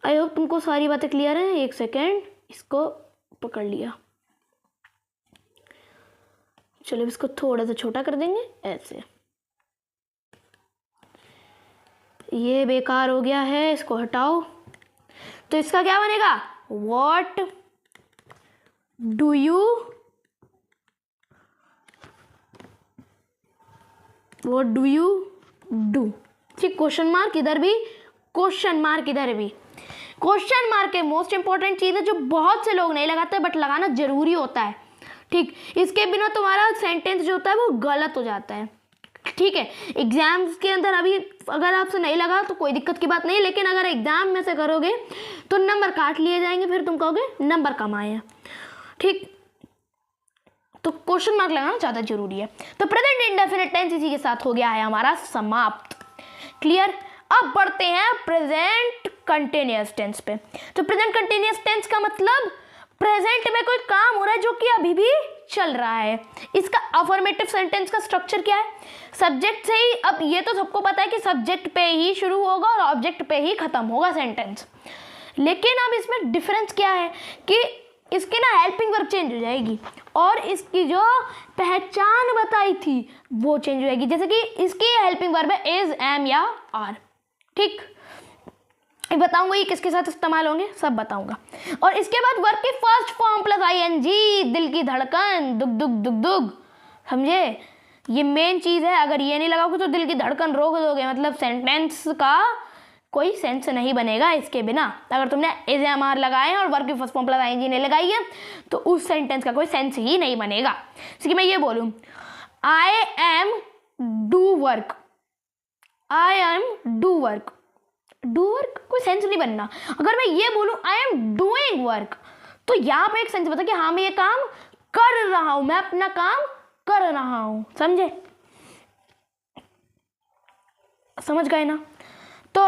आई होप तुमको सारी बातें क्लियर है। एक सेकेंड, इसको पकड़ लिया, चलो इसको थोड़ा सा छोटा कर देंगे ऐसे, ये बेकार हो गया है, इसको हटाओ। तो इसका क्या बनेगा? व्हाट डू यू डू, ठीक, क्वेश्चन मार्क इधर भी, क्वेश्चन मार्क इधर भी। क्वेश्चन मार्क है मोस्ट इंपॉर्टेंट चीज है जो बहुत से लोग नहीं लगाते, बट लगाना जरूरी होता है, ठीक। इसके बिना तुम्हारा सेंटेंस जो होता है वो गलत हो जाता है, ठीक है। एग्जाम्स के अंदर अभी अगर आपसे नहीं लगा तो कोई दिक्कत की बात नहीं, लेकिन अगर एग्जाम में से करोगे तो नंबर काट लिए जाएंगे, फिर तुम कहोगे नंबर कम आए हैं, ठीक। तो क्वेश्चन मार्क लगाना ज़्यादा जरूरी है। तो प्रेजेंट इंडेफिनिट टेंस इसी के साथ हो गया है हमारा समाप्त। क्लियर? अब बढ़ते हैं प्रेजेंट कंटिन्यूअस टेंस पे। तो प्रेजेंट कंटिन्यूअस टेंस का मतलब प्रेजेंट में कोई काम हो रहा है जो कि अभी भी चल रहा है। इसका अफर्मेटिव सेंटेंस का स्ट्रक्चर क्या है? सब्जेक्ट से ही, अब ये तो सबको पता है कि सब्जेक्ट पे ही शुरू होगा और ऑब्जेक्ट पे ही खत्म होगा सेंटेंस, लेकिन अब इसमें डिफरेंस क्या है कि इसकी ना हेल्पिंग वर्ब चेंज हो जाएगी और इसकी जो पहचान बताई थी वो चेंज हो जाएगी। जैसे कि इसकी हेल्पिंग वर्ब है इज, एम या आर, ठीक। बताऊंगा ये किसके साथ इस्तेमाल होंगे, सब बताऊंगा। और इसके बाद वर्ब की फर्स्ट फॉर्म प्लस आईएनजी, दिल की धड़कन, दुग दुग दुग दुग, समझे? ये मेन चीज है। अगर ये नहीं लगाओगे तो दिल की धड़कन रोक दोगे, मतलब सेंटेंस का कोई सेंस नहीं बनेगा इसके बिना। अगर तुमने इज एम आर लगाए और वर्ब की फर्स्ट फॉर्म प्लस आईएनजी नहीं लगाई है तो उस सेंटेंस का कोई सेंस ही नहीं बनेगा। जैसे कि मैं ये बोलूं I am do work, I am do work, do work कोई सेंस नहीं बनना। अगर मैं ये बोलूं आई एम डूइंग वर्क तो यहाँ पे एक सेंस बता कि हाँ मैं ये काम कर रहा हूं, मैं अपना काम कर रहा हूं, समझे? समझ गए ना? तो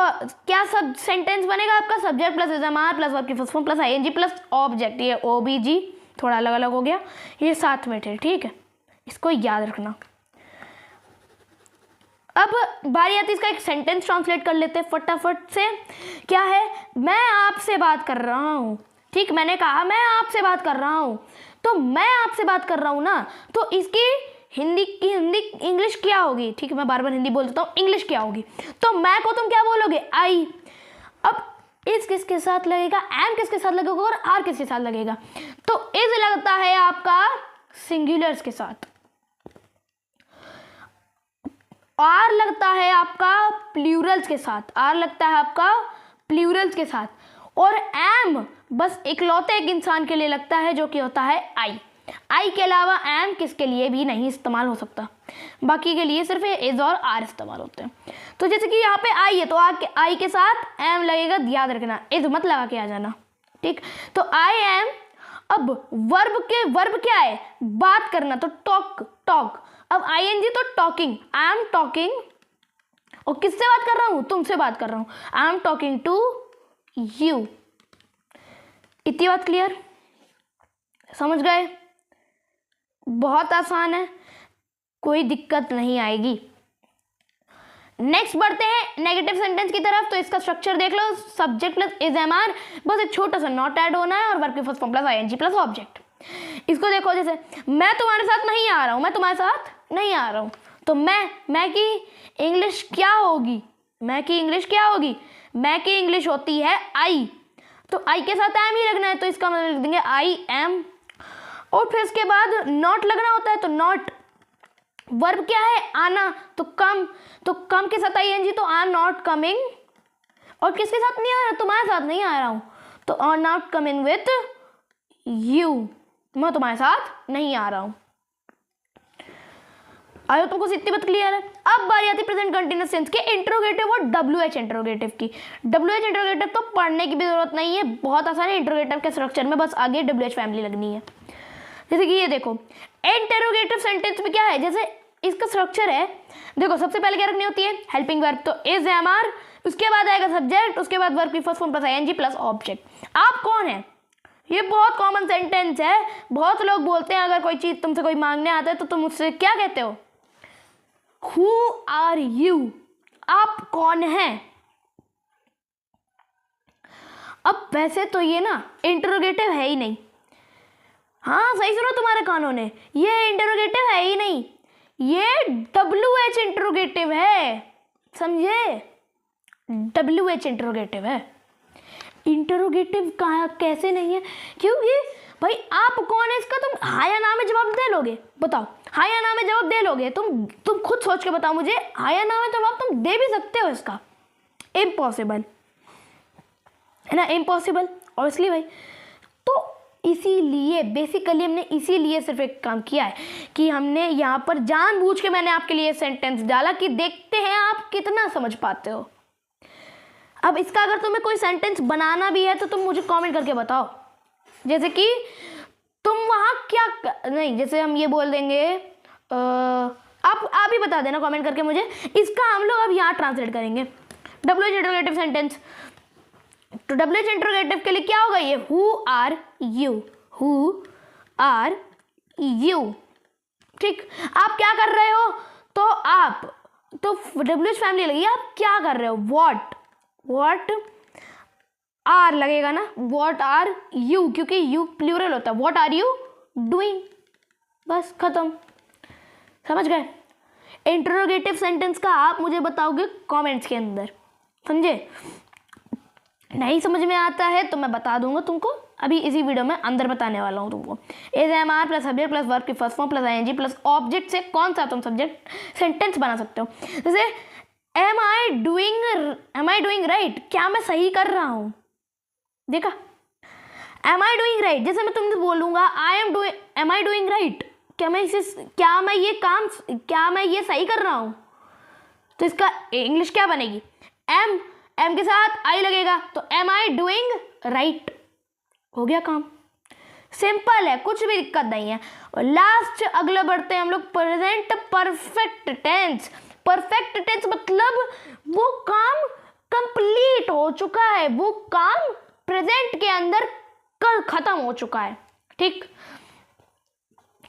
क्या सब सेंटेंस बनेगा आपका? Subject plus is am are plus verb की first form plus ING plus object, ये ओबीजी थोड़ा अलग अलग हो गया, ये साथ में थे, ठीक है, इसको याद रखना। अब बारी आती है इसका एक सेंटेंस ट्रांसलेट कर लेते हैं फटाफट से। क्या है? मैं आपसे बात कर रहा हूँ, ठीक, मैंने कहा मैं आपसे बात कर रहा हूँ, तो मैं आपसे बात कर रहा हूँ ना, तो इसकी हिंदी इंग्लिश क्या होगी? ठीक है, मैं बार बार हिंदी बोल देता हूँ, इंग्लिश क्या होगी? तो मैं को तुम क्या बोलोगे? आई। अब इस किसके साथ लगेगा? एम किसके साथ लगेगा और आर किसके साथ लगेगा? तो इज लगता है आपका सिंगुलर्स के साथ। आर लगता है आपका प्लूरल्स के साथ, आर लगता है आपका प्लूरल्स के साथ। और एम बस इकलौते एक इंसान के लिए लगता है जो कि होता है आई। आई के अलावा एम किसके लिए भी नहीं इस्तेमाल हो सकता, बाकी के लिए सिर्फ इज और आर इस्तेमाल होते हैं। तो जैसे कि यहाँ पे आई है तो आई के साथ एम लगेगा, याद रखना, इज मत लगा के आ जाना, ठीक। तो आई एम, अब वर्ब क्या है, बात करना, तो टॉक। अब आईएनजी तो टॉकिंग, आई एम टॉकिंग। और किससे बात कर रहा हूं, तुमसे बात कर रहा हूं, I am talking to you. इतनी बात क्लियर, समझ गए? बहुत आसान है, कोई दिक्कत नहीं आएगी। नेक्स्ट बढ़ते हैं नेगेटिव सेंटेंस की तरफ। तो इसका स्ट्रक्चर देख लो, subject plus is am are, बस एक छोटा सा नॉट ऐड होना है और वर्ब की first form plus ING plus object. इसको देखो, जैसे मैं तुम्हारे साथ नहीं आ रहा हूं, मैं तुम्हारे साथ नहीं आ रहा हूं, तो मैं की इंग्लिश क्या होगी, मैं की इंग्लिश क्या होगी, मैं की इंग्लिश होती है आई। तो आई के साथ एम ही लगना है, तो इसका मतलब लिख देंगे आई एम। और फिर इसके बाद नॉट लगना होता है, तो नॉट। वर्ब क्या है, आना, तो कम के साथ आईएनजी, तो आई एम नॉट कमिंग। और किसके साथ नहीं आ रहा, तुम्हारे साथ नहीं आ रहा हूं, तो I am not coming with you, मैं तुम्हारे साथ नहीं आ रहा हूं। आयो तुमको इतनी बात क्लियर है? अब बारी आती प्रेजेंट कंटिन्यूअस टेंस के इंट्रोगेटिव और WH इंट्रोगेटिव की। WH इंट्रोगेटिव तो पढ़ने की भी जरूरत नहीं है, बहुत आसान है। इंट्रोगेटिव के स्ट्रक्चर में बस आगे WH फैमिली लगनी है। जैसे कि ये देखो, इंटरोगेटिव सेंटेंस में क्या है, जैसे इसका स्ट्रक्चर है, देखो सबसे पहले क्या रखनी होती है, हेल्पिंग वर्ब, तो इज एम आर, उसके बाद आएगा सब्जेक्ट, उसके बाद वर्ब की first form plus ING plus object. आप कौन है, ये बहुत कॉमन सेंटेंस है, बहुत लोग बोलते हैं अगर कोई चीज तुमसे कोई मांगने आता है तो तुम उससे क्या कहते हो, हु आर यू, आप कौन हैं। अब वैसे तो ये ना इंटरोगेटिव है ही नहीं, हाँ सही सुनो तुम्हारे कानों ने, ये इंटरोगेटिव है ही नहीं, ये WH इंटरोगेटिव है, समझे, WH इंटरोगेटिव है। इंटरोगेटिव कहाँ कैसे नहीं है, क्योंकि भाई आप कौन है इसका तुम हाँ या ना में जवाब दे लोगे, बताओ हाँ या ना में जवाब दे लोगे, तुम खुद सोच के बताओ मुझे, हाँ या ना में जवाब तुम दे भी सकते हो इसका, इम्पॉसिबल है ना, इम्पॉसिबल ऑब्वियसली भाई। तो इसीलिए बेसिकली हमने इसीलिए सिर्फ एक काम किया है कि हमने यहाँ पर जानबूझ के मैंने आपके लिए सेंटेंस डाला कि देखते हैं आप कितना समझ पाते हो। अब इसका अगर तुम्हें कोई सेंटेंस बनाना भी है तो तुम मुझे कमेंट करके बताओ, जैसे कि तुम वहाँ क्या नहीं, जैसे हम ये बोल देंगे आप ही बता देना कमेंट करके मुझे, इसका हम लोग अब यहाँ ट्रांसलेट करेंगे WH इंटरोगेटिव सेंटेंस। तो WH इंटरोगेटिव के लिए क्या होगा, ये who are you, who are you, ठीक। आप क्या कर रहे हो, तो आप तो WH फैमिली लगी, आप क्या कर रहे हो, व्हाट आर लगेगा ना, व्हाट आर यू, क्योंकि यू प्लूरल होता है, व्हाट आर यू डूइंग, बस खत्म, समझ गए। इंटरोगेटिव सेंटेंस का आप मुझे बताओगे कमेंट्स के अंदर, समझे। नहीं समझ में आता है तो मैं बता दूंगा तुमको, अभी इसी वीडियो में अंदर बताने वाला हूँ तुमको। Is am are plus subject plus verb की first form plus ING plus object से कौन सा तुम सब्जेक्ट सेंटेंस बना सकते हो, जैसे एम आई डूइंग राइट, क्या मैं सही कर रहा हूँ, देखा, एम आई डूइंग राइट, जैसे मैं तुमसे बोलूंगा एम आई डूइंग राइट, क्या मैं ये सही कर रहा हूँ, तो इसका इंग्लिश क्या बनेगी, एम के साथ आई लगेगा, तो एम आई डूइंग राइट, हो गया काम, सिंपल है, कुछ भी दिक्कत नहीं है। और लास्ट अगला बढ़ते हैं हम लोग, present perfect tense. Perfect tense मतलब वो काम कंप्लीट हो चुका है, वो काम प्रेजेंट के अंदर कल खत्म हो चुका है, ठीक,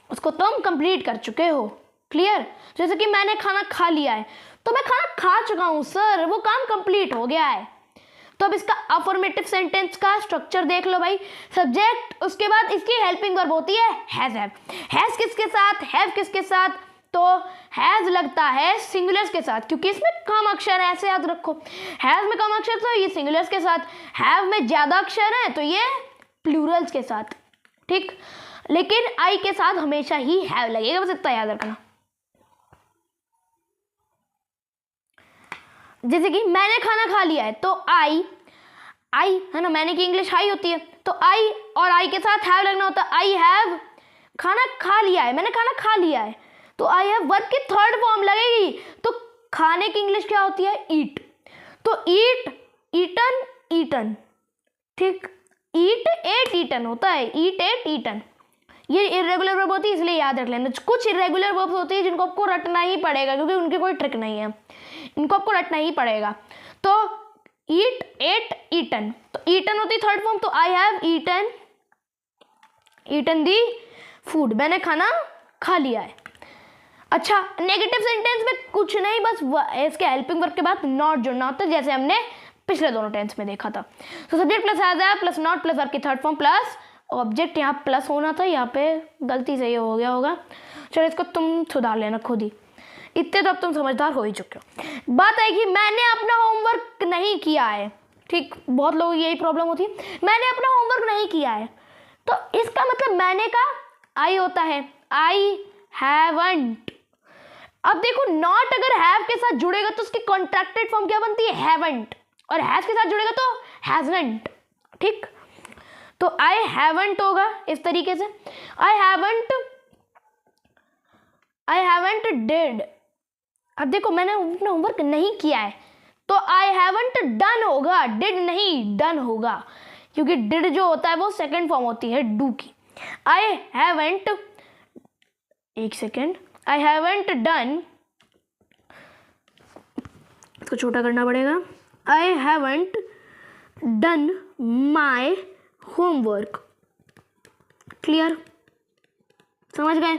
उसको तुम कंप्लीट कर चुके हो, क्लियर। जैसे कि मैंने खाना खा लिया है, तो मैं खाना खा चुका हूं सर, वो काम कंप्लीट हो गया है। तो अब इसका अफर्मेटिव सेंटेंस का स्ट्रक्चर देख लो भाई, सब्जेक्ट, उसके बाद इसकी हेल्पिंग वर्ब होती है हैज। हैज किसके साथ, हैव किसके साथ, तो हैज लगता है सिंगुलर्स के साथ, क्योंकि इसमें कम अक्षर है, ऐसे याद रखो, हैज में कम अक्षर तो ये सिंगुलर्स के साथ, हैव में ज्यादा अक्षर है तो ये प्लूरल्स के साथ, ठीक। लेकिन आई के साथ हमेशा ही हैव लगेगा, बस इतना याद रखना। जैसे कि मैंने खाना खा लिया है तो आई है ना, मैंने की इंग्लिश हाई होती है, तो आई और आई के साथ हैव लगना होता है। आई हैव खाना खा लिया है, मैंने खाना खा लिया है, तो आई हैव वर्ब की थर्ड फॉर्म लगेगी। तो खाने की इंग्लिश क्या होती है? ईट। तो ईट, ईटन, ईटन, ठीक। ईट, एट, ईटन होता है, ईट, एट, ईटन। ये इरेगुलर वर्ब होती है, इसलिए याद रख लेना। कुछ इरेगुलर वर्ब्स होती है जिनको आपको रटना ही पड़ेगा, क्योंकि उनकी कोई ट्रिक नहीं है, इनको आपको रटना ही पड़ेगा। तो ईट, एट, ईटन, तो ईटन होती थर्ड फॉर्म, तो I have eaten, eaten the food, मैंने खाना खा लिया है। अच्छा, नेगेटिव सेंटेंस में कुछ नहीं, बस इसके हेल्पिंग वर्ब के बाद नॉट जुड़ना होता है, जैसे हमने पिछले दोनों टेंस में देखा था। तो subject plus has have plus not plus verb की थर्ड फॉर्म प्लस ऑब्जेक्ट, यहाँ प्लस होना था, यहाँ पे गलती से ये हो गया होगा। चलो इसको तुम सुधार लेना खुद ही, इतने तो अब तुम समझदार हो ही चुके हो। बात है कि मैंने अपना होमवर्क नहीं किया है, ठीक। बहुत लोगों की यही प्रॉब्लम होती है, मैंने अपना होमवर्क नहीं किया है, तो इसका मतलब मैंने का आई होता है, आई हैवंट। अब देखो, नॉट अगर हैव के साथ जुड़ेगा तो उसकी कॉन्ट्रैक्टेड फॉर्म क्या बनती है? हैवंट। और हैज के साथ जुड़ेगा तो हैजंट, ठीक। तो आई हैवंट होगा इस तरीके से, आई हैवंट डिड। अब देखो, मैंने अपना होमवर्क नहीं किया है, तो आई हैवंट डन होगा, डिड नहीं डन होगा, क्योंकि डिड जो होता है वो सेकंड फॉर्म होती है डू की। आई हैवंट, एक सेकेंड, आई हैवंट डन, इसको छोटा करना पड़ेगा, I haven't done my homework. Clear? समझ गए?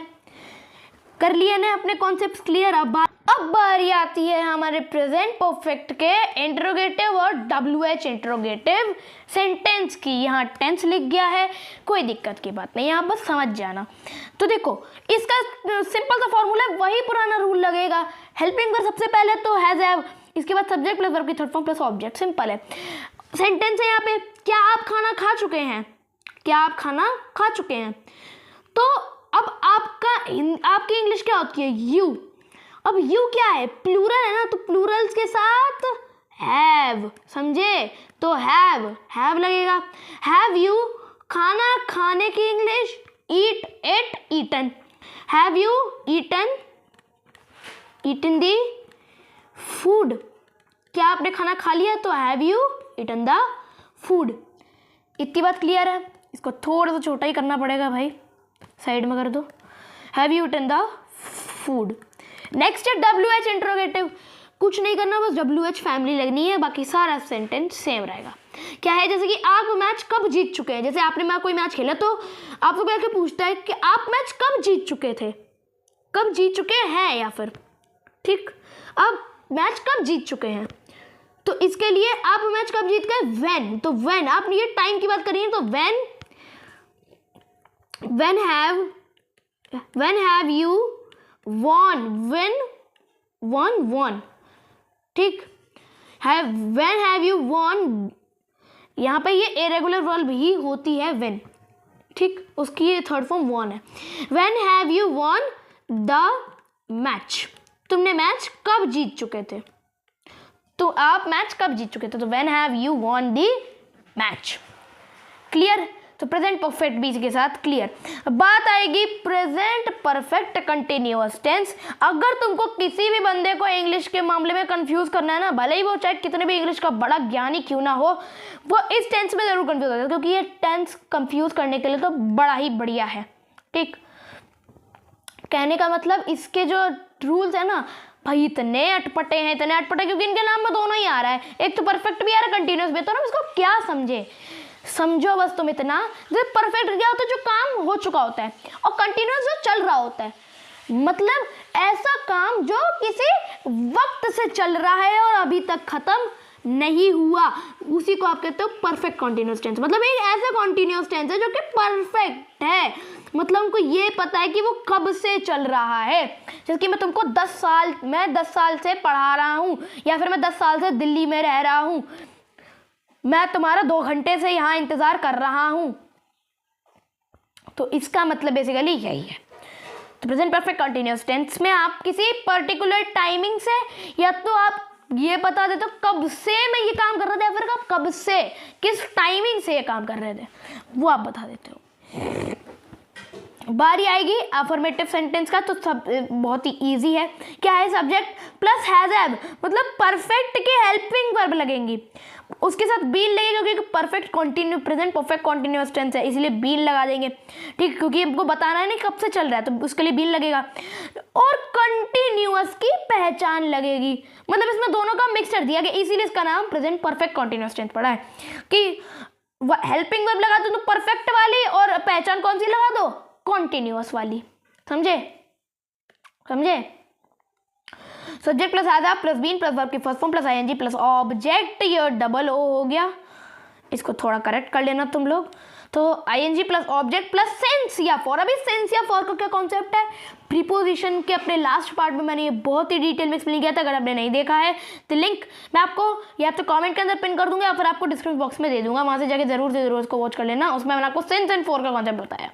कर लिए ने अपने कॉन्सेप्ट्स क्लियर। अब बारी आती है हमारे प्रेजेंट परफेक्ट के इंट्रोगेटिव और WH इंट्रोगेटिव सेंटेंस की। यहाँ टेंस लिख गया है, कोई दिक्कत की बात नहीं, यहाँ बस समझ जाना। तो देखो, इसका सिंपल सा फॉर्मूला है, वही पुराना रूल लगेगा। हेल्पिंग वर्ब सबसे पहले तो हैज हैव, इसके बाद सब्जेक्ट प्लस वर्ब की third form plus object, simple है। सेंटेंस है यहाँ पे, क्या आप खाना खा चुके हैं? क्या आप खाना खा चुके हैं? तो अब आपकी इंग्लिश क्या होती है? यू। अब यू क्या है? प्लूरल है ना, तो प्लूरल्स के साथ हैव, समझे? तो हैव लगेगा। हैव यू खाना खाने की English? Eat, ate, eaten. Have you eaten the food? क्या आपने खाना खा लिया? तो have you eaten the food. इतनी बात क्लियर है? इसको थोड़ा सा छोटा ही करना पड़ेगा भाई, साइड में कर दो। Have you eaten the food. Next है WH इंट्रोगेटिव। कुछ नहीं करना, बस WH फैमिली लगनी है, बाकी सारा सेंटेंस सेम रहेगा। क्या है? जैसे कि आप मैच कब जीत चुके हैं। जैसे आपने कोई मैच खेला तो आपको क्या के पूछता है कि आप मैच कब जीत चुके थे, कब जीत चुके हैं, या फिर ठीक, अब मैच कब जीत चुके हैं। तो इसके लिए आप मैच कब जीत गए? व्हेन। तो व्हेन, आप ये टाइम की बात करिए तो when have you won, won, ठीक। व्हेन हैव यू won, यहाँ पे ये इरेगुलर वर्ब ही होती है व्हेन, ठीक, उसकी ये थर्ड फॉर्म won है। When have you won the match, तुमने मैच कब जीत चुके थे, तो आप मैच कब जीत चुके थे, तो when have you won the match. Clear? तो प्रेजेंट परफेक्ट भी के साथ क्लियर। बात आएगी प्रेजेंट परफेक्ट कंटिन्यूअस टेंस। अगर तुमको किसी भी बंदे को इंग्लिश के मामले में कंफ्यूज करना है ना, भले ही वो चाहे कितने भी इंग्लिश का बड़ा ज्ञानी क्यों ना हो, वो इस टेंस में जरूर कंफ्यूज होता है, क्योंकि ये टेंस कंफ्यूज करने के लिए तो बड़ा ही बढ़िया है, ठीक। कहने का मतलब इसके जो रूल्स है ना भाई, इतने अटपटे हैं, क्योंकि इनके नाम में दोनों ही आ रहा है, एक तो परफेक्ट भी आ रहा है, कंटिन्यूअस भी। तो ना इसको क्या समझो बस तुम इतना, जो परफेक्ट क्या होता है, जो काम हो चुका होता है, और कंटिन्यूअस जो चल रहा होता है, मतलब ऐसा काम जो किसी वक्त से चल रहा है और अभी तक खत्म नहीं हुआ, उसी को आप कहते हो परफेक्ट कॉन्टिन्यूअस टेंस। मतलब एक ऐसा कॉन्टिन्यूअस टेंस है जो कि परफेक्ट है, मतलब उनको ये पता है कि वो कब से चल रहा है। जैसे कि मैं तुमको 10 साल से पढ़ा रहा हूँ, या फिर मैं 10 साल से दिल्ली में रह रहा हूँ, मैं तुम्हारा 2 घंटे से यहाँ इंतजार कर रहा हूँ, तो इसका मतलब बेसिकली यही है। तो प्रेजेंट परफेक्ट कंटिन्यूअस टेंस में आप किसी पर्टिकुलर टाइमिंग से या तो आप ये बता देते हो कब से मैं ये काम कर रहा था या फिर आप कब से किस टाइमिंग से ये काम कर रहे थे वो आप बता देते हो। बारी आएगी अफर्मेटिव सेंटेंस का, तो सब बहुत ही इजी है। क्या है? सब्जेक्ट प्लस हैज हैव, मतलब परफेक्ट के हेल्पिंग वर्ब लगेंगी, उसके साथ बीन लगेगा क्योंकि perfect continue present perfect continuous tense है इसलिए बीन लगा देंगे, ठीक, क्योंकि हमको बताना है नहीं कब से चल रहा है तो उसके लिए बीन लगेगा। और कंटिन्यूअस की पहचान लगेगी, मतलब इसमें दोनों का मिक्सचर दिया गया, इसीलिए इसका नाम प्रेजेंट परफेक्ट कंटिन्यूअस टेंस पड़ा है कि हेल्पिंग वर्ब लगा दो तो परफेक्ट वाली और पहचान कौन सी लगा दो? कॉन्टिन्यूअस वाली। समझे? Subject plus has have plus been plus verb की first form plus ING plus object, ये डबल ओ हो गया, इसको थोड़ा करेक्ट कर लेना तुम लोग। तो ING plus object plus since या फॉर। अभी सेंस या फॉर का क्या कॉन्सेप्ट है? प्रीपोजिशन के अपने लास्ट पार्ट में मैंने ये बहुत ही डिटेल में एक्सप्लेन किया था, अगर आपने नहीं देखा है तो लिंक मैं आपको या तो कमेंट के अंदर पिन कर दूंगा या फिर आपको डिस्क्रिप्शन बॉक्स में दे दूंगा, वहां से जाके जरूर से जरूर उसको वॉच कर लेना। उसमें मैंने आपको सेंस एंड फॉर का कॉन्सेप्ट बताया।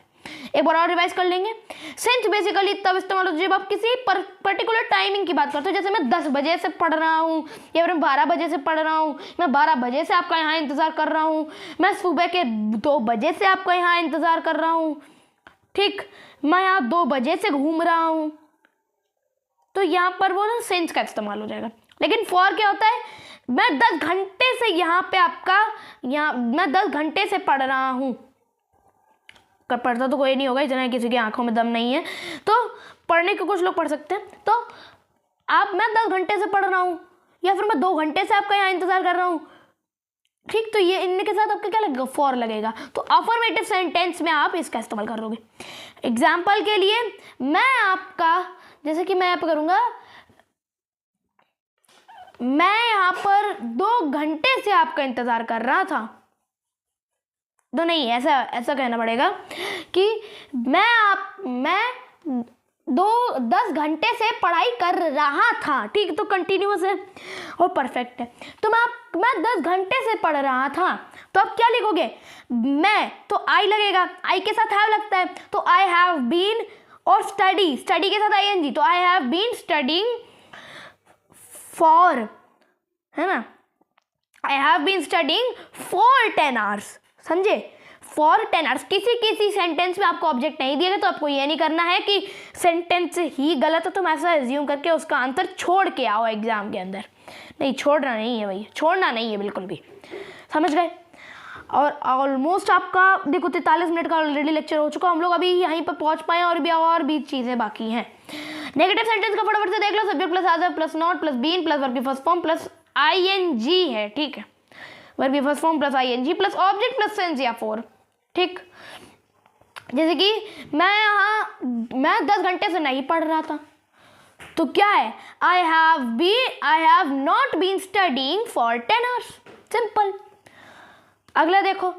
एक बार और रिवाइज कर लेंगे। सेंस बेसिकली तब इस्तेमाल होता है जब आप किसी पर्टिकुलर टाइमिंग की बात करते हो, जैसे मैं 10 बजे से पढ़ रहा हूँ या फिर 12 बजे से पढ़ रहा हूँ, मैं 12 बजे से आपका यहाँ इंतज़ार कर रहा हूँ, मैं सुबह के 2 बजे से आपका यहाँ इंतज़ार कर रहा हूँ, ठीक, मैं यहाँ 2 बजे से घूम रहा हूँ, तो यहाँ पर वो ना सेंस का इस्तेमाल हो जाएगा। लेकिन फॉर क्या होता है? मैं 10 घंटे से यहाँ पे आपका मैं 10 घंटे से पढ़ रहा हूँ, पढ़ता तो कोई नहीं होगा, इतना किसी की आंखों में दम नहीं है, तो पढ़ने के कुछ लोग पढ़ सकते हैं। तो मैं 10 घंटे से पढ़ रहा हूँ या फिर मैं 2 घंटे से आपका यहाँ इंतजार कर रहा हूँ, ठीक, तो ये इनके साथ आपका क्या लगेगा? फॉर लगेगा। तो अफर्मेटिव सेंटेंस में आप इसका इस्तेमाल करोगे। एग्जाम्पल के लिए मैं आपका, जैसे कि मैं यहाँ पर करूँगा, मैं यहाँ पर 2 घंटे से आपका इंतजार कर रहा था, तो नहीं, ऐसा कहना पड़ेगा कि मैं 10 घंटे से पढ़ाई कर रहा था, ठीक, तो कंटिन्यूअस है और परफेक्ट है। तो मैं 10 घंटे से पढ़ रहा था, तो आप क्या लिखोगे? मैं, तो आई लगेगा, आई के साथ हैव लगता है, तो आई हैव बीन, और स्टडी के साथ आईएनजी, तो I have been studying for, है ना, I have been studying for 10 hours, समझे? For 10 hours. किसी सेंटेंस में आपको ऑब्जेक्ट नहीं दिया गया तो आपको ये नहीं करना है कि सेंटेंस ही गलत है तो मैं ऐसा एज्यूम करके उसका आंसर छोड़ के आओ एग्जाम के अंदर। नहीं, छोड़ना नहीं है भैया, छोड़ना नहीं है बिल्कुल भी, समझ गए? और ऑलमोस्ट आपका देखो 43 मिनट का ऑलरेडी लेक्चर हो चुका, हम लोग अभी यहीं पर पहुंच पाए और भी चीज़ें बाकी हैं। नेगेटिव सेंटेंस का फटाफट से देख लो। Subject plus has have plus not plus been plus verb की फर्स्ट फॉर्म प्लस आईएनजी है, ठीक है, वर्ब की first form plus ING plus object plus since या फॉर, ठीक। जैसे कि मैं 10 घंटे से नहीं पढ़ रहा था, तो क्या है? I have not been studying for 10 hours, simple. अगला देखो,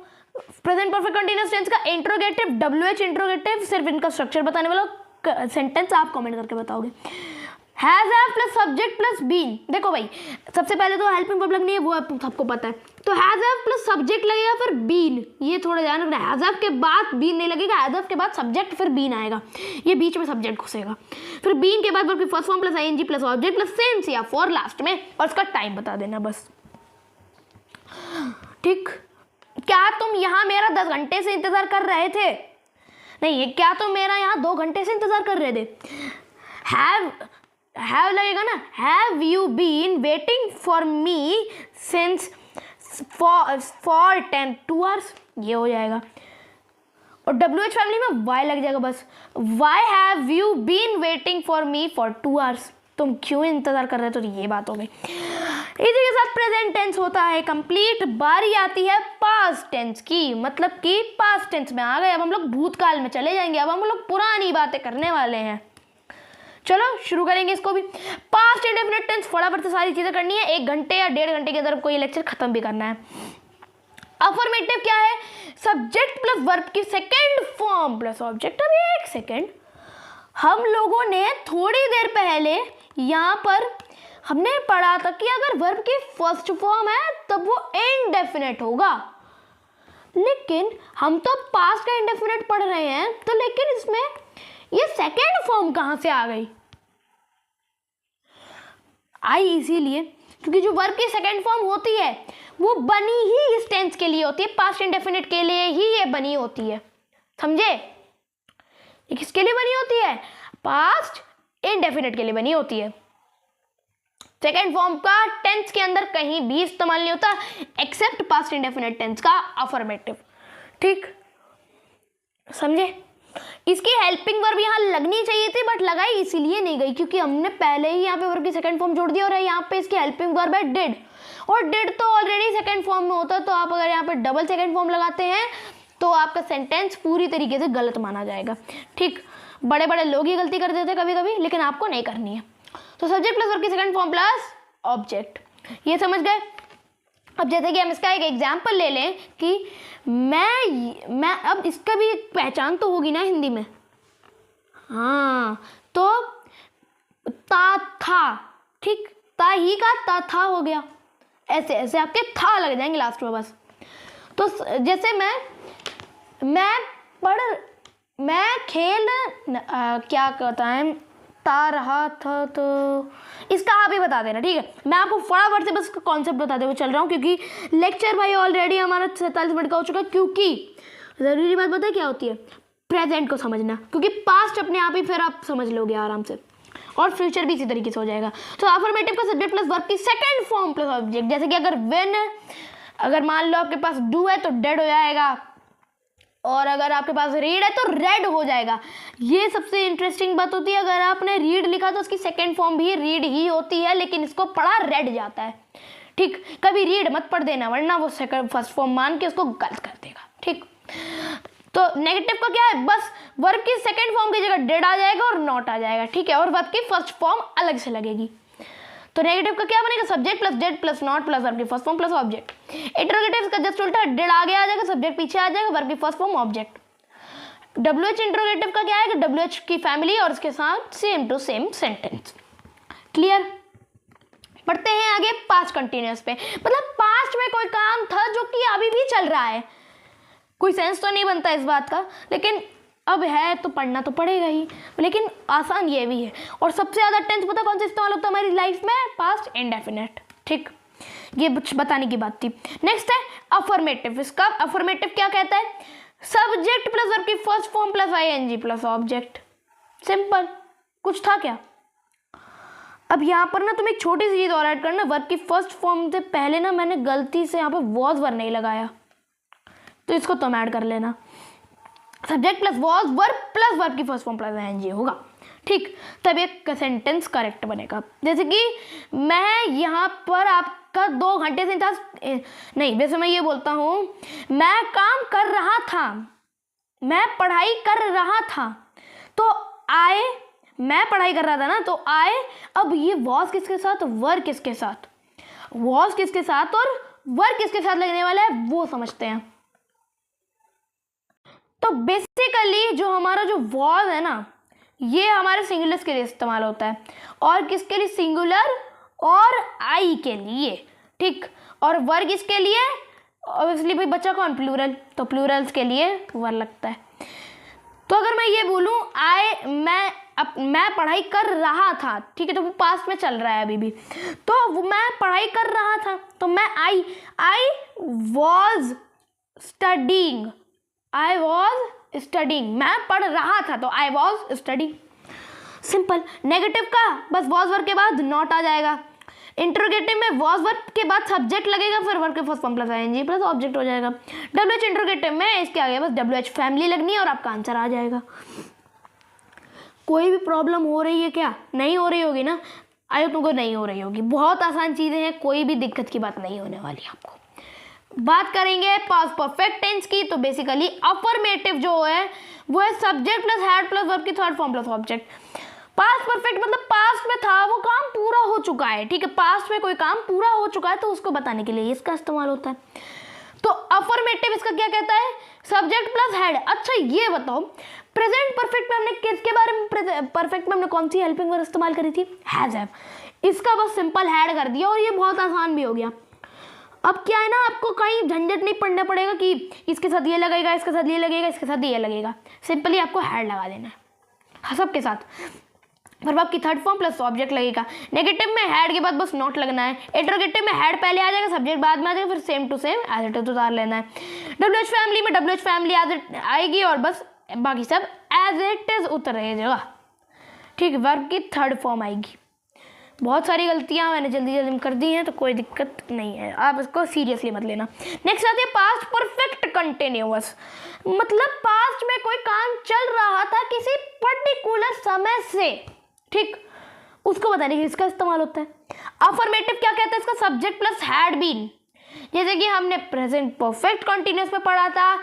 प्रेजेंट परफेक्ट कंटीन्यूअस टेंस का इंट्रोगेटिव, WH इंट्रोगेटिव, सिर्फ इनका स्ट्रक्चर बताने वाला सेंटेंस आप कमेंट करके बताओगे। Has have plus subject plus been, देखो भाई सबसे पहले तो हेल्पिंग वर्ब लगनी है, वो सबको पता है, तो हैज हैव प्लस सब्जेक्ट लगेगा फिर बीन, ये थोड़ा ध्यान रखना, हैज हैव के बाद बीन नहीं लगेगा, हैज हैव के बाद सब्जेक्ट फिर बीन आएगा, ये बीच में सब्जेक्ट घुसेगा, फिर बीन के बाद वर्ब की first form plus ING plus object plus since या फॉर लास्ट में, और उसका टाइम बता देना बस, ठीक। क्या तुम यहाँ मेरा 10 घंटे से इंतजार कर रहे थे? नहीं, क्या तुम मेरा यहाँ 2 घंटे से इंतजार कर रहे थे? हैव लगेगा ना, have you been waiting for me since for 2 hours, ये हो जाएगा। और WH फैमिली में वाई लग जाएगा बस, why have you been waiting for me for 2 hours, तुम क्यों इंतजार कर रहे हो, तो ये बात हो गई। इसी के साथ प्रेजेंट टेंस होता है कंप्लीट। बारी आती है पास्ट टेंस की, मतलब कि पास्ट टेंस में आ गए, अब हम लोग भूतकाल में चले जाएंगे, अब हम लोग पुरानी बातें करने वाले हैं। चलो शुरू करेंगे इसको भी। पास्ट इंडेफिनिट टेंस फटाफट से सारी चीजें करनी है, 1 घंटे या 1.5 घंटे के अंदर कोई लेक्चर खत्म भी करना है। अफर्मेटिव क्या है? सब्जेक्ट प्लस वर्ब की सेकेंड फॉर्म प्लस ऑब्जेक्ट। अब एक सेकेंड, हम लोगों ने थोड़ी देर पहले यहाँ पर हमने पढ़ा था कि अगर वर्ब की फर्स्ट फॉर्म है तब वो इनडेफिनेट होगा, लेकिन हम तो पास्ट का इंडेफिनिट पढ़ रहे हैं, तो लेकिन इसमें ये सेकेंड फॉर्म कहाँ से आ गई? आई इसीलिए क्योंकि जो वर्ब की सेकेंड फॉर्म होती है वो बनी ही इस टेंस के लिए होती है, पास्ट इंडेफिनिट के लिए ही ये बनी होती है, समझे? ये किसके लिए बनी होती है? पास्ट इंडेफिनिट के लिए बनी होती है। सेकेंड फॉर्म का टेंस के अंदर कहीं भी इस्तेमाल नहीं होता एक्सेप्ट पास्ट इंडेफिनिट टेंस का अफर्मेटिव, ठीक, समझे? इसकी हेल्पिंग वर्ब यहाँ लगनी चाहिए थी बट लगाई इसीलिए नहीं गई क्योंकि हमने पहले ही यहाँ पे वर्ब की सेकंड फॉर्म जोड़ दिया और यहाँ पे इसकी हेल्पिंग वर्ब है डिड, और डिड तो ऑलरेडी सेकंड फॉर्म में होता है, तो आप अगर यहाँ पे डबल सेकंड फॉर्म लगाते हैं तो आपका सेंटेंस पूरी तरीके से गलत माना जाएगा, ठीक। बड़े बड़े लोग ही गलती कर देते हैं कभी कभी, लेकिन आपको नहीं करनी है। तो सब्जेक्ट प्लस वर्ब की सेकंड फॉर्म प्लस ऑब्जेक्ट, ये समझ गए? अब जैसे कि हम इसका एक एग्जाम्पल ले लें कि मैं अब इसका भी एक पहचान तो होगी ना हिंदी में, हाँ, तो ता था, ठीक, ता ही का ता था हो गया, ऐसे ऐसे आपके था लग जाएंगे लास्ट में बस। तो जैसे मैं खेल क्या कहता है ता रहा था, तो इसका आप ही बता देना, ठीक है? मैं आपको फटाफट से बस कॉन्सेप्ट बताते हुए चल रहा हूँ क्योंकि लेक्चर भाई ऑलरेडी हमारा 47 मिनट का हो चुका है। क्योंकि ज़रूरी बात पता है क्या होती है? प्रेजेंट को समझना, क्योंकि पास्ट अपने आप ही फिर आप समझ लोगे आराम से, और फ्यूचर भी इसी तरीके से हो जाएगा। तो अफर्मेटिव का सब्जेक्ट प्लस वर्ब की सेकेंड फॉर्म प्लस ऑब्जेक्ट, जैसे कि अगर मान लो आपके पास डू है तो डेड हो जाएगा, और अगर आपके पास रीड है तो रेड हो जाएगा। ये सबसे इंटरेस्टिंग बात होती है, अगर आपने रीड लिखा तो उसकी सेकंड फॉर्म भी रीड ही होती है, लेकिन इसको पढ़ा रेड जाता है, ठीक। कभी रीड मत पढ़ देना वरना वो फर्स्ट फॉर्म मान के उसको गलत कर देगा, ठीक। तो नेगेटिव का क्या है? बस वर्ब की सेकंड फॉर्म की जगह डेड आ जाएगा और नॉट आ जाएगा, ठीक है, और वर्ब की फर्स्ट फॉर्म अलग से लगेगी। तो नेगेटिव का क्या बनेगा? Subject plus did plus not plus verb की first form plus object. Interrogative का जस्ट उल्टा, डेड आगे आ जाएगा, सब्जेक्ट पीछे आ जाएगा, वर्ब की first form object. WH interrogative का क्या है कि WH की फैमिली और उसके साथ same to same sentence. Clear? पढ़ते हैं आगे पास्ट कंटिन्यूअस पे, मतलब पास्ट में कोई काम था जो कि अभी भी चल रहा है। कोई सेंस तो नहीं बनता इस बात का, लेकिन अब है तो पढ़ना तो पड़ेगा ही, लेकिन आसान ये भी है। और सबसे ज़्यादा टेंस पता कौन सा इस्तेमाल होता है हमारी लाइफ में? पास्ट इंडेफिनिट, ठीक, ये बताने की बात थी। नेक्स्ट है अफर्मेटिव। इसका अफर्मेटिव क्या कहता है? सब्जेक्ट प्लस वर्ब की first form plus ING plus object. Simple, कुछ था क्या? अब यहाँ पर ना तुम एक छोटी सी चीज़ और ऐड करना, वर्ब की फर्स्ट फॉर्म से पहले ना मैंने गलती से यहाँ पर वॉज वर्ब नहीं लगाया, तो इसको तुम ऐड कर लेना। Subject plus was verb plus verb की फर्स्ट फॉर्म प्लस ING होगा, ठीक, तब एक सेंटेंस करेक्ट बनेगा। जैसे कि मैं यहाँ पर आपका 2 घंटे से नहीं, वैसे मैं ये बोलता हूँ, मैं काम कर रहा था, मैं पढ़ाई कर रहा था, तो मैं पढ़ाई कर रहा था ना, तो अब ये वॉज किसके साथ, वर्ब किसके साथ, वॉज किसके साथ और वर्ब किसके साथ लगने वाला है वो समझते हैं। तो बेसिकली जो हमारा जो वॉज है ना, ये हमारे सिंगुलर्स के लिए इस्तेमाल होता है, और किसके लिए? सिंगुलर और आई के लिए, ठीक, और वर्ग इसके लिए ऑब्वियसली भाई बच्चा कौन? प्लूरल, तो प्लूरल्स के लिए वर्ग लगता है। तो अगर मैं ये बोलूँ मैं पढ़ाई कर रहा था, ठीक है, तो वो पास्ट में चल रहा है अभी भी, तो मैं पढ़ाई कर रहा था, तो मैं I was studying, I was studying, मैं पढ़ रहा था, तो I was studying। Simple. Negative का बस वॉज वर्ब के बाद नॉट आ जाएगा। इंटरोगेटिव में वॉज वर्ब के बाद सब्जेक्ट लगेगा, फिर वर्ब के first form plus ING plus object हो जाएगा। WH इंटरोगेटिव में इसके आगे बस WH फैमिली लगनी है और आपका आंसर आ जाएगा। कोई भी प्रॉब्लम हो रही है क्या? नहीं हो रही होगी ना? आई तुमको नहीं हो रही होगी, बहुत आसान चीज़ें हैं, कोई भी दिक्कत की बात नहीं होने वाली आपको। बात करेंगे पास्ट परफेक्ट टेंस की, तो बेसिकली अफर्मेटिव जो है वो है subject plus had plus verb की third form plus object. Past perfect मतलब पास्ट में था, वो काम पूरा हो चुका है, ठीक है, पास्ट में कोई काम पूरा हो चुका है तो उसको बताने के लिए इसका इस्तेमाल होता है। तो अफर्मेटिव इसका क्या कहता है? Subject plus had. अच्छा ये बताओ, प्रेजेंट परफेक्ट में हमने किसके बारे में, परफेक्ट में हमने कौन सी हेल्पिंग वर्ब इस्तेमाल करी थी? Has have. इसका बस सिंपल हैड कर दिया और ये बहुत आसान भी हो गया। अब क्या है ना, आपको कहीं झंझट नहीं पड़ना पड़ेगा कि इसके साथ ये लगेगा, इसके साथ ये लगेगा, इसके साथ ये लगेगा। सिंपली आपको हैड लगा देना है सबके साथ। फिर आपकी थर्ड फॉर्म प्लस ऑब्जेक्ट लगेगा। नेगेटिव में हैड के बाद बस नॉट लगना है। इंटरोगेटिव में हैड पहले आ जाएगा, सब्जेक्ट बाद में आ जाएगा, फिर same to same as it is उतार लेना है। डब्ल्यूएच फैमिली में डब्ल्यूएच फैमिली एज इट आएगी और बस बाकी सब एज इट इज उतरेगा। ठीक, वर्ब की थर्ड फॉर्म आएगी। बहुत सारी गलतियां मैंने जल्दी जल्दी में कर दी हैं, तो कोई दिक्कत नहीं है, आप इसको सीरियसली मत लेना। नेक्स्ट आती है पास्ट परफेक्ट कंटिन्यूअस। मतलब पास्ट में कोई काम चल रहा था किसी पर्टिकुलर समय से, ठीक, उसको बताने के लिए इसका इस्तेमाल होता है। अफर्मेटिव क्या कहता है, इसका सब्जेक्ट प्लस हैड बीन। जैसे कि हमने प्रेजेंट परफेक्ट कंटिन्यूअस में पढ़ा था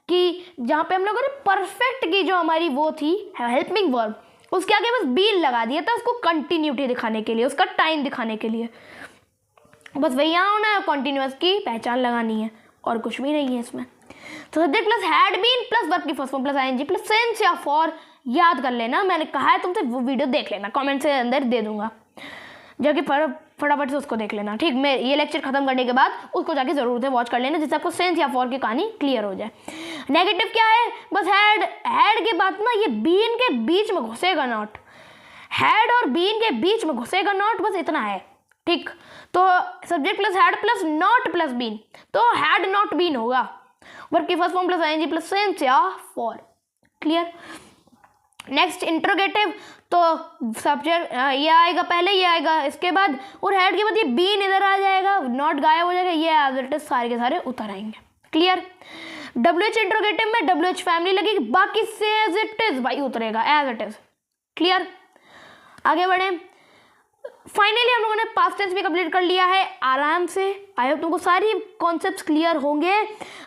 कि जहाँ पे हम लोगों ने परफेक्ट की जो हमारी वो थी हेल्पिंग वर्ब, उसके आगे बस बीन लगा दिया था उसको कंटिन्यूटी दिखाने के लिए, उसका टाइम दिखाने के लिए। बस वही यहाँ होना है, कंटिन्यूअस की पहचान लगानी है और कुछ भी नहीं है इसमें। तो subject plus had been plus verb की first form plus ING plus since या फॉर याद कर लेना। मैंने कहा है तुमसे, वो वीडियो देख लेना, कमेंट से अंदर दे दूंगा, जाके फटाफट से उसको देख लेना। ठीक, मैं ये लेक्चर खत्म करने के बाद उसको जाके जरूर से वॉच कर लेना, जिससे आपको सेंस या फॉर की कहानी क्लियर हो जाए। नेगेटिव क्या है, बस हैड के बाद ना ये बीन के बीच में घुसेगा नॉट, हैड और बीन के बीच में घुसेगा नॉट, बस इतना है। ठीक, तो subject plus had plus not plus been, तो हैड नॉट बीन होगा। वर्ब की first form plus ING plus since या फॉर। क्लियर। नेक्स्ट इंटरोगेटिव, तो सब्जेक्ट ये आएगा पहले, ये आएगा इसके बाद, और हेड के बाद ये बीन इधर आ जाएगा, नॉट गायब हो जाएगा, ये एज इट इज सारे के सारे उतर आएंगे। क्लियर। डब्ल्यूएच इंटरोगेटिव में डब्ल्यूएच फैमिली लगेगी, बाकी से एज इट इज भाई उतरेगा एज इट इज। क्लियर। आगे बढ़े। फाइनली हम लोगों ने पास्ट टेंस भी कंप्लीट कर लिया है आराम से। आई होप तुमको सारी कॉन्सेप्ट्स क्लियर होंगे।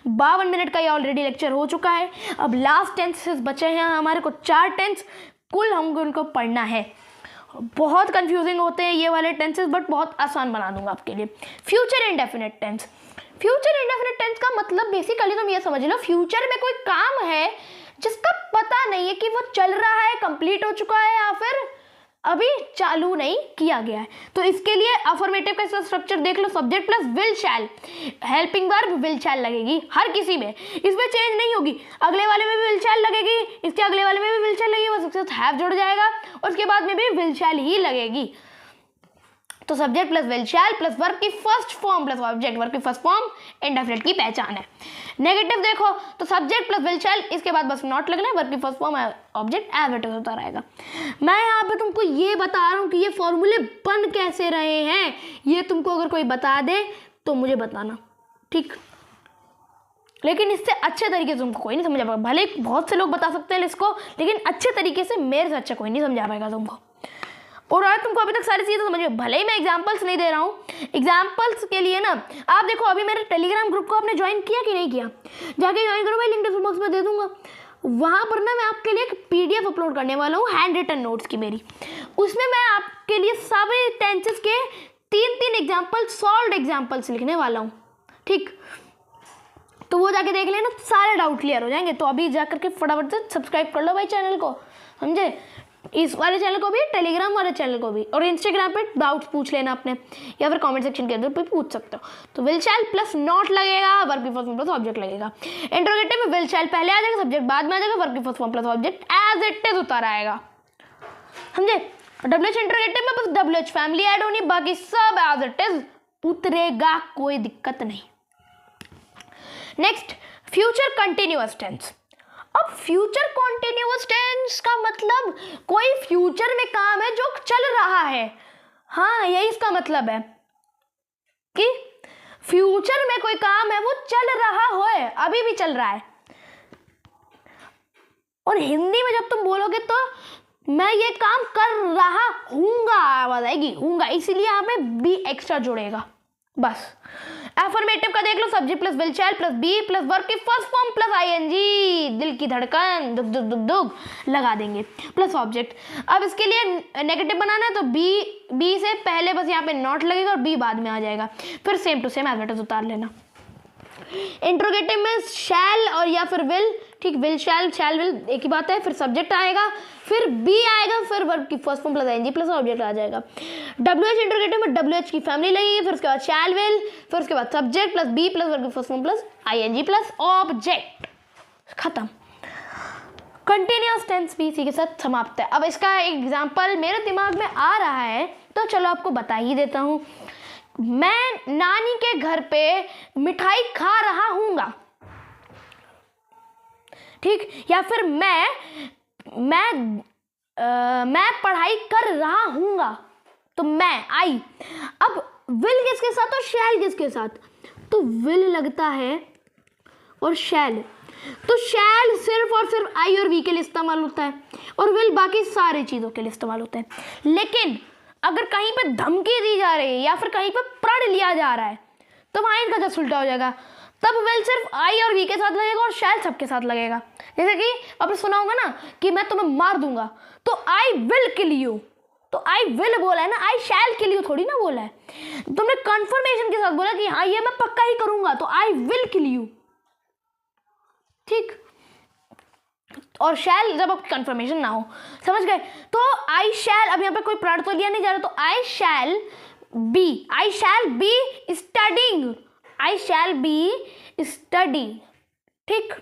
52 मिनट का ये ऑलरेडी लेक्चर हो चुका है। अब लास्ट टेंसेस बचे हैं हमारे को 4 टेंस कुल हमको उनको पढ़ना है। बहुत कंफ्यूजिंग होते हैं ये वाले टेंसेस, बट बहुत आसान बना दूंगा आपके लिए। Future indefinite tense. Future indefinite tense का मतलब बेसिकली तुम ये समझ लो, फ्यूचर में कोई काम है जिसका पता नहीं है कि वो चल रहा है, कंप्लीट हो चुका है या फिर अभी चालू नहीं किया गया है। तो इसके लिए अफर्मेटिव का स्ट्रक्चर देख लो, subject plus will shall, helping verb will shall लगेगी हर किसी में, इसमें चेंज नहीं होगी। अगले वाले में भी विल शैल लगेगी, इसके अगले वाले में भी विल शैल लगेगी, बस उसके साथ हैव जुड़ जाएगा और उसके बाद में भी विल शैल ही लगेगी। तो subject plus will shall plus verb की first form plus object, verb की फर्स्ट फॉर्म इंडेफिनिट की पहचान है। नेगेटिव देखो तो सब्जेक्ट प्लस विल शैल, इसके बाद बस नॉट लगना है, वर्ब की first form object as it is होता रहेगा। मैं यहाँ पे तुमको ये बता रहा हूँ कि ये फॉर्मूले बन कैसे रहे हैं, ये तुमको अगर कोई बता दे तो मुझे बताना, ठीक। लेकिन इससे अच्छे तरीके से तुमको कोई नहीं समझा पाएगा। भले बहुत से लोग बता सकते हैं इसको, लेकिन अच्छे तरीके से मेरे से अच्छा कोई नहीं समझा पाएगा तुमको। और आज तुमको अभी तक सारी चीज़ें समझ में, भले ही मैं एग्जाम्पल्स नहीं दे रहा हूँ, एग्जाम्पल्स के लिए ना आप देखो, अभी मेरे टेलीग्राम ग्रुप को आपने ज्वाइन किया कि नहीं किया, जाके ज्वाइन करो, मैं लिंक डिस्क्रिप्शन बॉक्स में दे दूंगा। वहाँ पर ना मैं आपके लिए एक PDF अपलोड करने वाला हूँ, हैंड रिटन नोट्स की मेरी। उसमें मैं आपके लिए सभी टेंसेस के 3-3 एग्जाम्पल, सॉल्व्ड एग्जाम्पल्स लिखने वाला हूँ, ठीक। तो वो जाके देख लेना, सारे डाउट क्लियर हो जाएंगे। तो अभी जाकर के फटाफट से सब्सक्राइब कर लो भाई चैनल को, समझे, इस वाले चैनल को भी, टेलीग्राम वाले चैनल को भी, और इंस्टाग्राम पे डाउट्स पूछ लेना अपने, या फिर कमेंट सेक्शन के अंदर पे पूछ सकते हो। तो विल शैल प्लस नॉट लगेगा, वर्ब की फर्स्ट फॉर्म प्लस ऑब्जेक्ट लगेगा। इंटरोगेटिव में विल शैल पहले आ जाएगा, सब्जेक्ट बाद में आ जाएगा, वर्ब की first form plus object as it is उतर आएगा, समझे। डब्ल्यूएच इंटरोगेटिव में बस डब्ल्यूएच फैमिली ऐड होनी, बाकी सब एज इट इज उतरेगा, कोई दिक्कत नहीं। Next future continuous tense. अब फ्यूचर कॉन्टिन्यूअस टेंस का मतलब कोई फ्यूचर में काम है जो चल रहा है। हाँ, यही इसका मतलब है कि फ्यूचर में कोई काम है वो चल रहा है, अभी भी चल रहा है। और हिंदी में जब तुम बोलोगे तो मैं ये काम कर रहा हूँगा आवाज आएगी, हूँगा, इसीलिए यहाँ पे बी एक्स्ट्रा जुड़ेगा बस। एफर्मेटिव का देख लो, subject plus will shall plus be plus verb की फर्स्ट फॉर्म प्लस आईएनजी, दिल की धड़कन, दुख दुख दुख दुख लगा देंगे, प्लस ऑब्जेक्ट। अब इसके लिए नेगेटिव बनाना है तो बी से पहले बस यहाँ पे नॉट लगेगा और बी बाद में आ जाएगा, फिर same to same as it is उतार लेना। इंट्रोगेटिव में शैल और या फिर विल, ठीक, विल शैल विल एक ही बात है। फिर सब्जेक्ट आएगा, फिर बी आएगा, फिर वर्ब की first form plus ING plus object आ जाएगा। WH इंट्रोगेटिव में WH की फैमिली लगेगी, फिर उसके बाद शैल विल, फिर उसके बाद subject plus be plus verb की first form plus ING plus object, खत्म। कंटिन्यूअस टेंस भी इसी के साथ समाप्त है। अब इसका एग्जाम्पल मेरे दिमाग में आ रहा है तो चलो आपको बता ही देता हूँ। मैं नानी के घर पे मिठाई खा रहा हूँगा, ठीक, या फिर मैं पढ़ाई कर रहा हूँगा, तो मैं आई। अब विल किसके साथ और शैल किसके साथ? तो विल लगता है और शैल, तो शैल सिर्फ और सिर्फ आई और वी के लिए इस्तेमाल होता है और विल बाकी सारी चीज़ों के लिए इस्तेमाल होता है। लेकिन अगर कहीं पे धमकी दी जा रही है या फिर कहीं पे प्रण लिया जा रहा है तो वहाँ इनका जस्ट उल्टा हो जाएगा, तब विल सिर्फ आई और वी के साथ लगेगा और शैल सबके साथ लगेगा। जैसे कि आपने सुना होगा ना कि मैं तुम्हें मार दूंगा, तो आई विल किल यू, तो आई विल बोला है ना, आई शैल किल यू थोड़ी ना बोला है। तुमने कंफर्मेशन के साथ बोला कि हाँ ये मैं पक्का ही करूंगा, तो आई विल किल यू, ठीक। और शैल जब आप कंफर्मेशन ना हो, समझ गए? तो आई शैल, अब यहाँ पे कोई प्रण तो लिया नहीं जा रहा, तो I shall be studying, I shall be study, ठीक,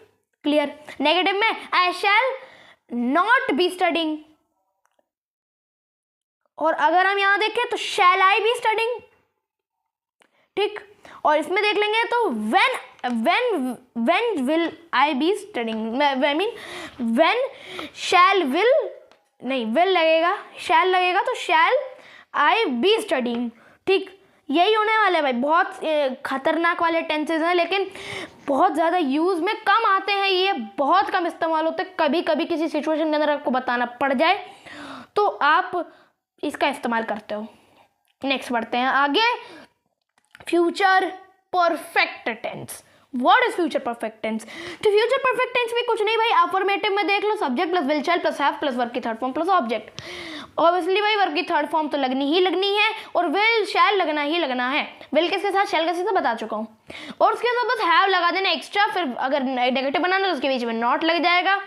क्लियर। नेगेटिव में I shall not be studying, और अगर हम यहां देखें तो शैल आई बी स्टडिंग, ठीक। और इसमें देख लेंगे तो when will I be studying, I mean when shall will, नहीं will लगेगा, shall लगेगा, तो shall I be studying, ठीक। यही होने वाला है भाई। बहुत खतरनाक वाले टेंसेज हैं, लेकिन बहुत ज़्यादा यूज़ में कम आते हैं, ये बहुत कम इस्तेमाल होते हैं। कभी कभी किसी सिचुएशन के अंदर आपको बताना पड़ जाए तो आप इसका इस्तेमाल करते हो। नेक्स्ट बढ़ते हैं आगे। Future perfect tense. What is future perfect tense? तो फ्यूचर परफेक्ट टेंस में कुछ नहीं भाई, अफर्मेटिव में देख लो, subject plus will shall plus have plus verb की third form plus object. Obviously भाई वर्ब की थर्ड फॉर्म तो लगनी ही है और विल शैल लगना ही लगना है। विल किसके साथ, शैल के साथ बता चुका हूँ। और उसके साथ बस हैव लगा देना एक्स्ट्रा, फिर अगर नेगेटिव बनाना है तो उसके बीच में नॉट लग जाएगा।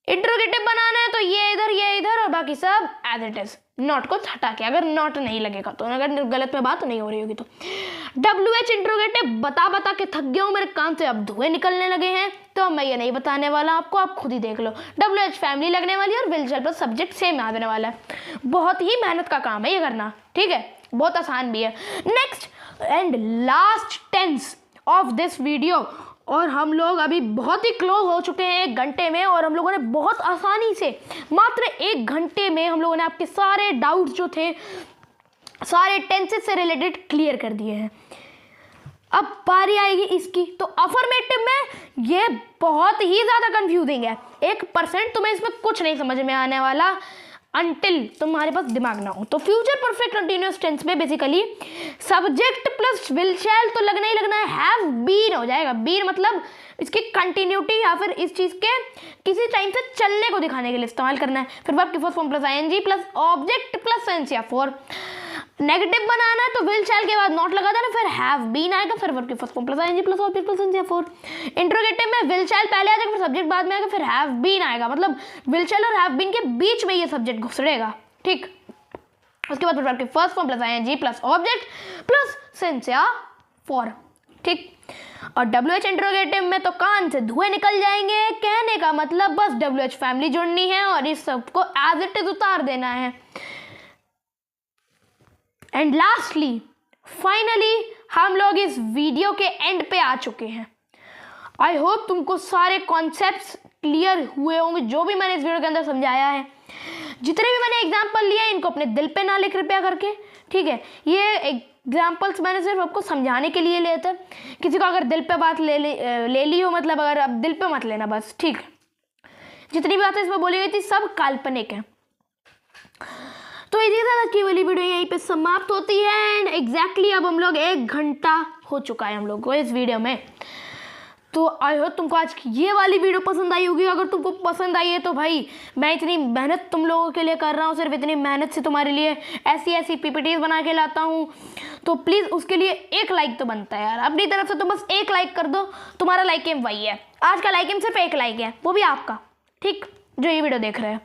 इंट्रोगेटिव बनाना है तो ये इधर और बाकी सब एज इट इज, नॉट को हटा के, अगर नॉट नहीं लगेगा तो, अगर गलत में बात तो नहीं हो रही होगी तो। WH इंट्रोगेटिव बता के थक गया हूँ, मेरे कान से अब धुएं निकलने लगे हैं, तो मैं ये नहीं बताने वाला आपको, आप खुद ही देख लो। WH फैमिली लगने वाली है और will shall plus subject same आने वाला है। बहुत ही मेहनत का काम है ये करना, ठीक है, बहुत आसान भी है। Next and last tense of this video, और हम लोग अभी बहुत ही क्लोज हो चुके हैं 1 घंटे में, और हम लोगों ने बहुत आसानी से मात्र 1 घंटे में हम लोगों ने आपके सारे डाउट्स जो थे सारे टेंसेस से रिलेटेड क्लियर कर दिए हैं। अब बारी आएगी इसकी। तो अफर्मेटिव में ये बहुत ही ज़्यादा कंफ्यूजिंग है, 1% तुम्हें इसमें कुछ नहीं समझ में आने वाला अनटिल तुम्हारे पास दिमाग ना हो। तो फ्यूचर परफेक्ट कंटिन्यूअस टेंस में बेसिकली सब्जेक्ट प्लस विल शैल तो लगना ही लगना है, हैव बीन हो जाएगा। बीन मतलब इसकी कंटिन्यूटी या फिर इस चीज़ के किसी टाइम से चलने को दिखाने के लिए इस्तेमाल करना है। फिर वर्ब की first form plus ING plus object plus since या फॉर। नेगेटिव बनाना है तो विल शैल के बाद नॉट लगा देना, फिर हैव बीन आएगा, फिर वर्ब की first form plus ING plus object plus since या फॉर। इंट्रोगेटिव में विल शैल पहले आ जाएगा, फिर सब्जेक्ट बाद में आएगा, फिर हैव बीन आएगा, मतलब विल शैल और हैव बीन के बीच में ये सब्जेक्ट घुसड़ेगा, ठीक। उसके बाद वर्ब की first form plus ING plus object plus since या फॉर, ठीक। और WH इंट्रोगेटिव में तो कान से धुएं निकल जाएंगे, कहने का मतलब बस WH फैमिली जोड़नी है और इस सबको एज इट इज उतार देना है। एंड लास्टली फाइनली हम लोग इस वीडियो के एंड पे आ चुके हैं। आई होप तुमको सारे कॉन्सेप्ट्स क्लियर हुए होंगे जो भी मैंने इस वीडियो के अंदर समझाया है। जितने भी मैंने एग्जाम्पल लिए इनको अपने दिल पे ना ले कृपया करके, ठीक है। ये एग्जाम्पल्स मैंने सिर्फ आपको समझाने के लिए लिए थे। किसी को अगर दिल पे बात ले ली हो, मतलब अगर आप दिल पे मत लेना बस, ठीक। जितनी भी बातें इसमें बोली गई थी सब काल्पनिक है। तो इसी तरह की वाली वीडियो यहीं पे समाप्त होती है। एंड एग्जैक्टली अब हम लोग 1 घंटा हो चुका है हम लोग को इस वीडियो में। तो आई होप तुमको आज ये वाली वीडियो पसंद आई होगी। अगर तुमको पसंद आई है तो भाई मैं इतनी मेहनत तुम लोगों के लिए कर रहा हूँ, सिर्फ इतनी मेहनत से तुम्हारे लिए ऐसी PPTs बना के लाता हूँ, तो प्लीज़ उसके लिए 1 लाइक तो बनता है यार। अपनी तरफ से तुम बस 1 लाइक कर दो, तुम्हारा लाइक एम वही है। आज का लाइक एम सिर्फ 1 लाइक है, वो भी आपका, ठीक, जो ये वीडियो देख रहे हैं।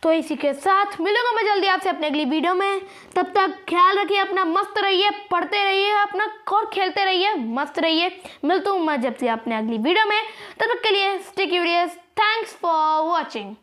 तो इसी के साथ मिलूंगा मैं जल्दी आपसे अपने अगली वीडियो में। तब तक ख्याल रखिए अपना, मस्त रहिए, पढ़ते रहिए अपना और खेलते रहिए, मस्त रहिए। मिलता हूँ मैं जब से अपने अगली वीडियो में, तब तक के लिए stay curious. Thanks for watching.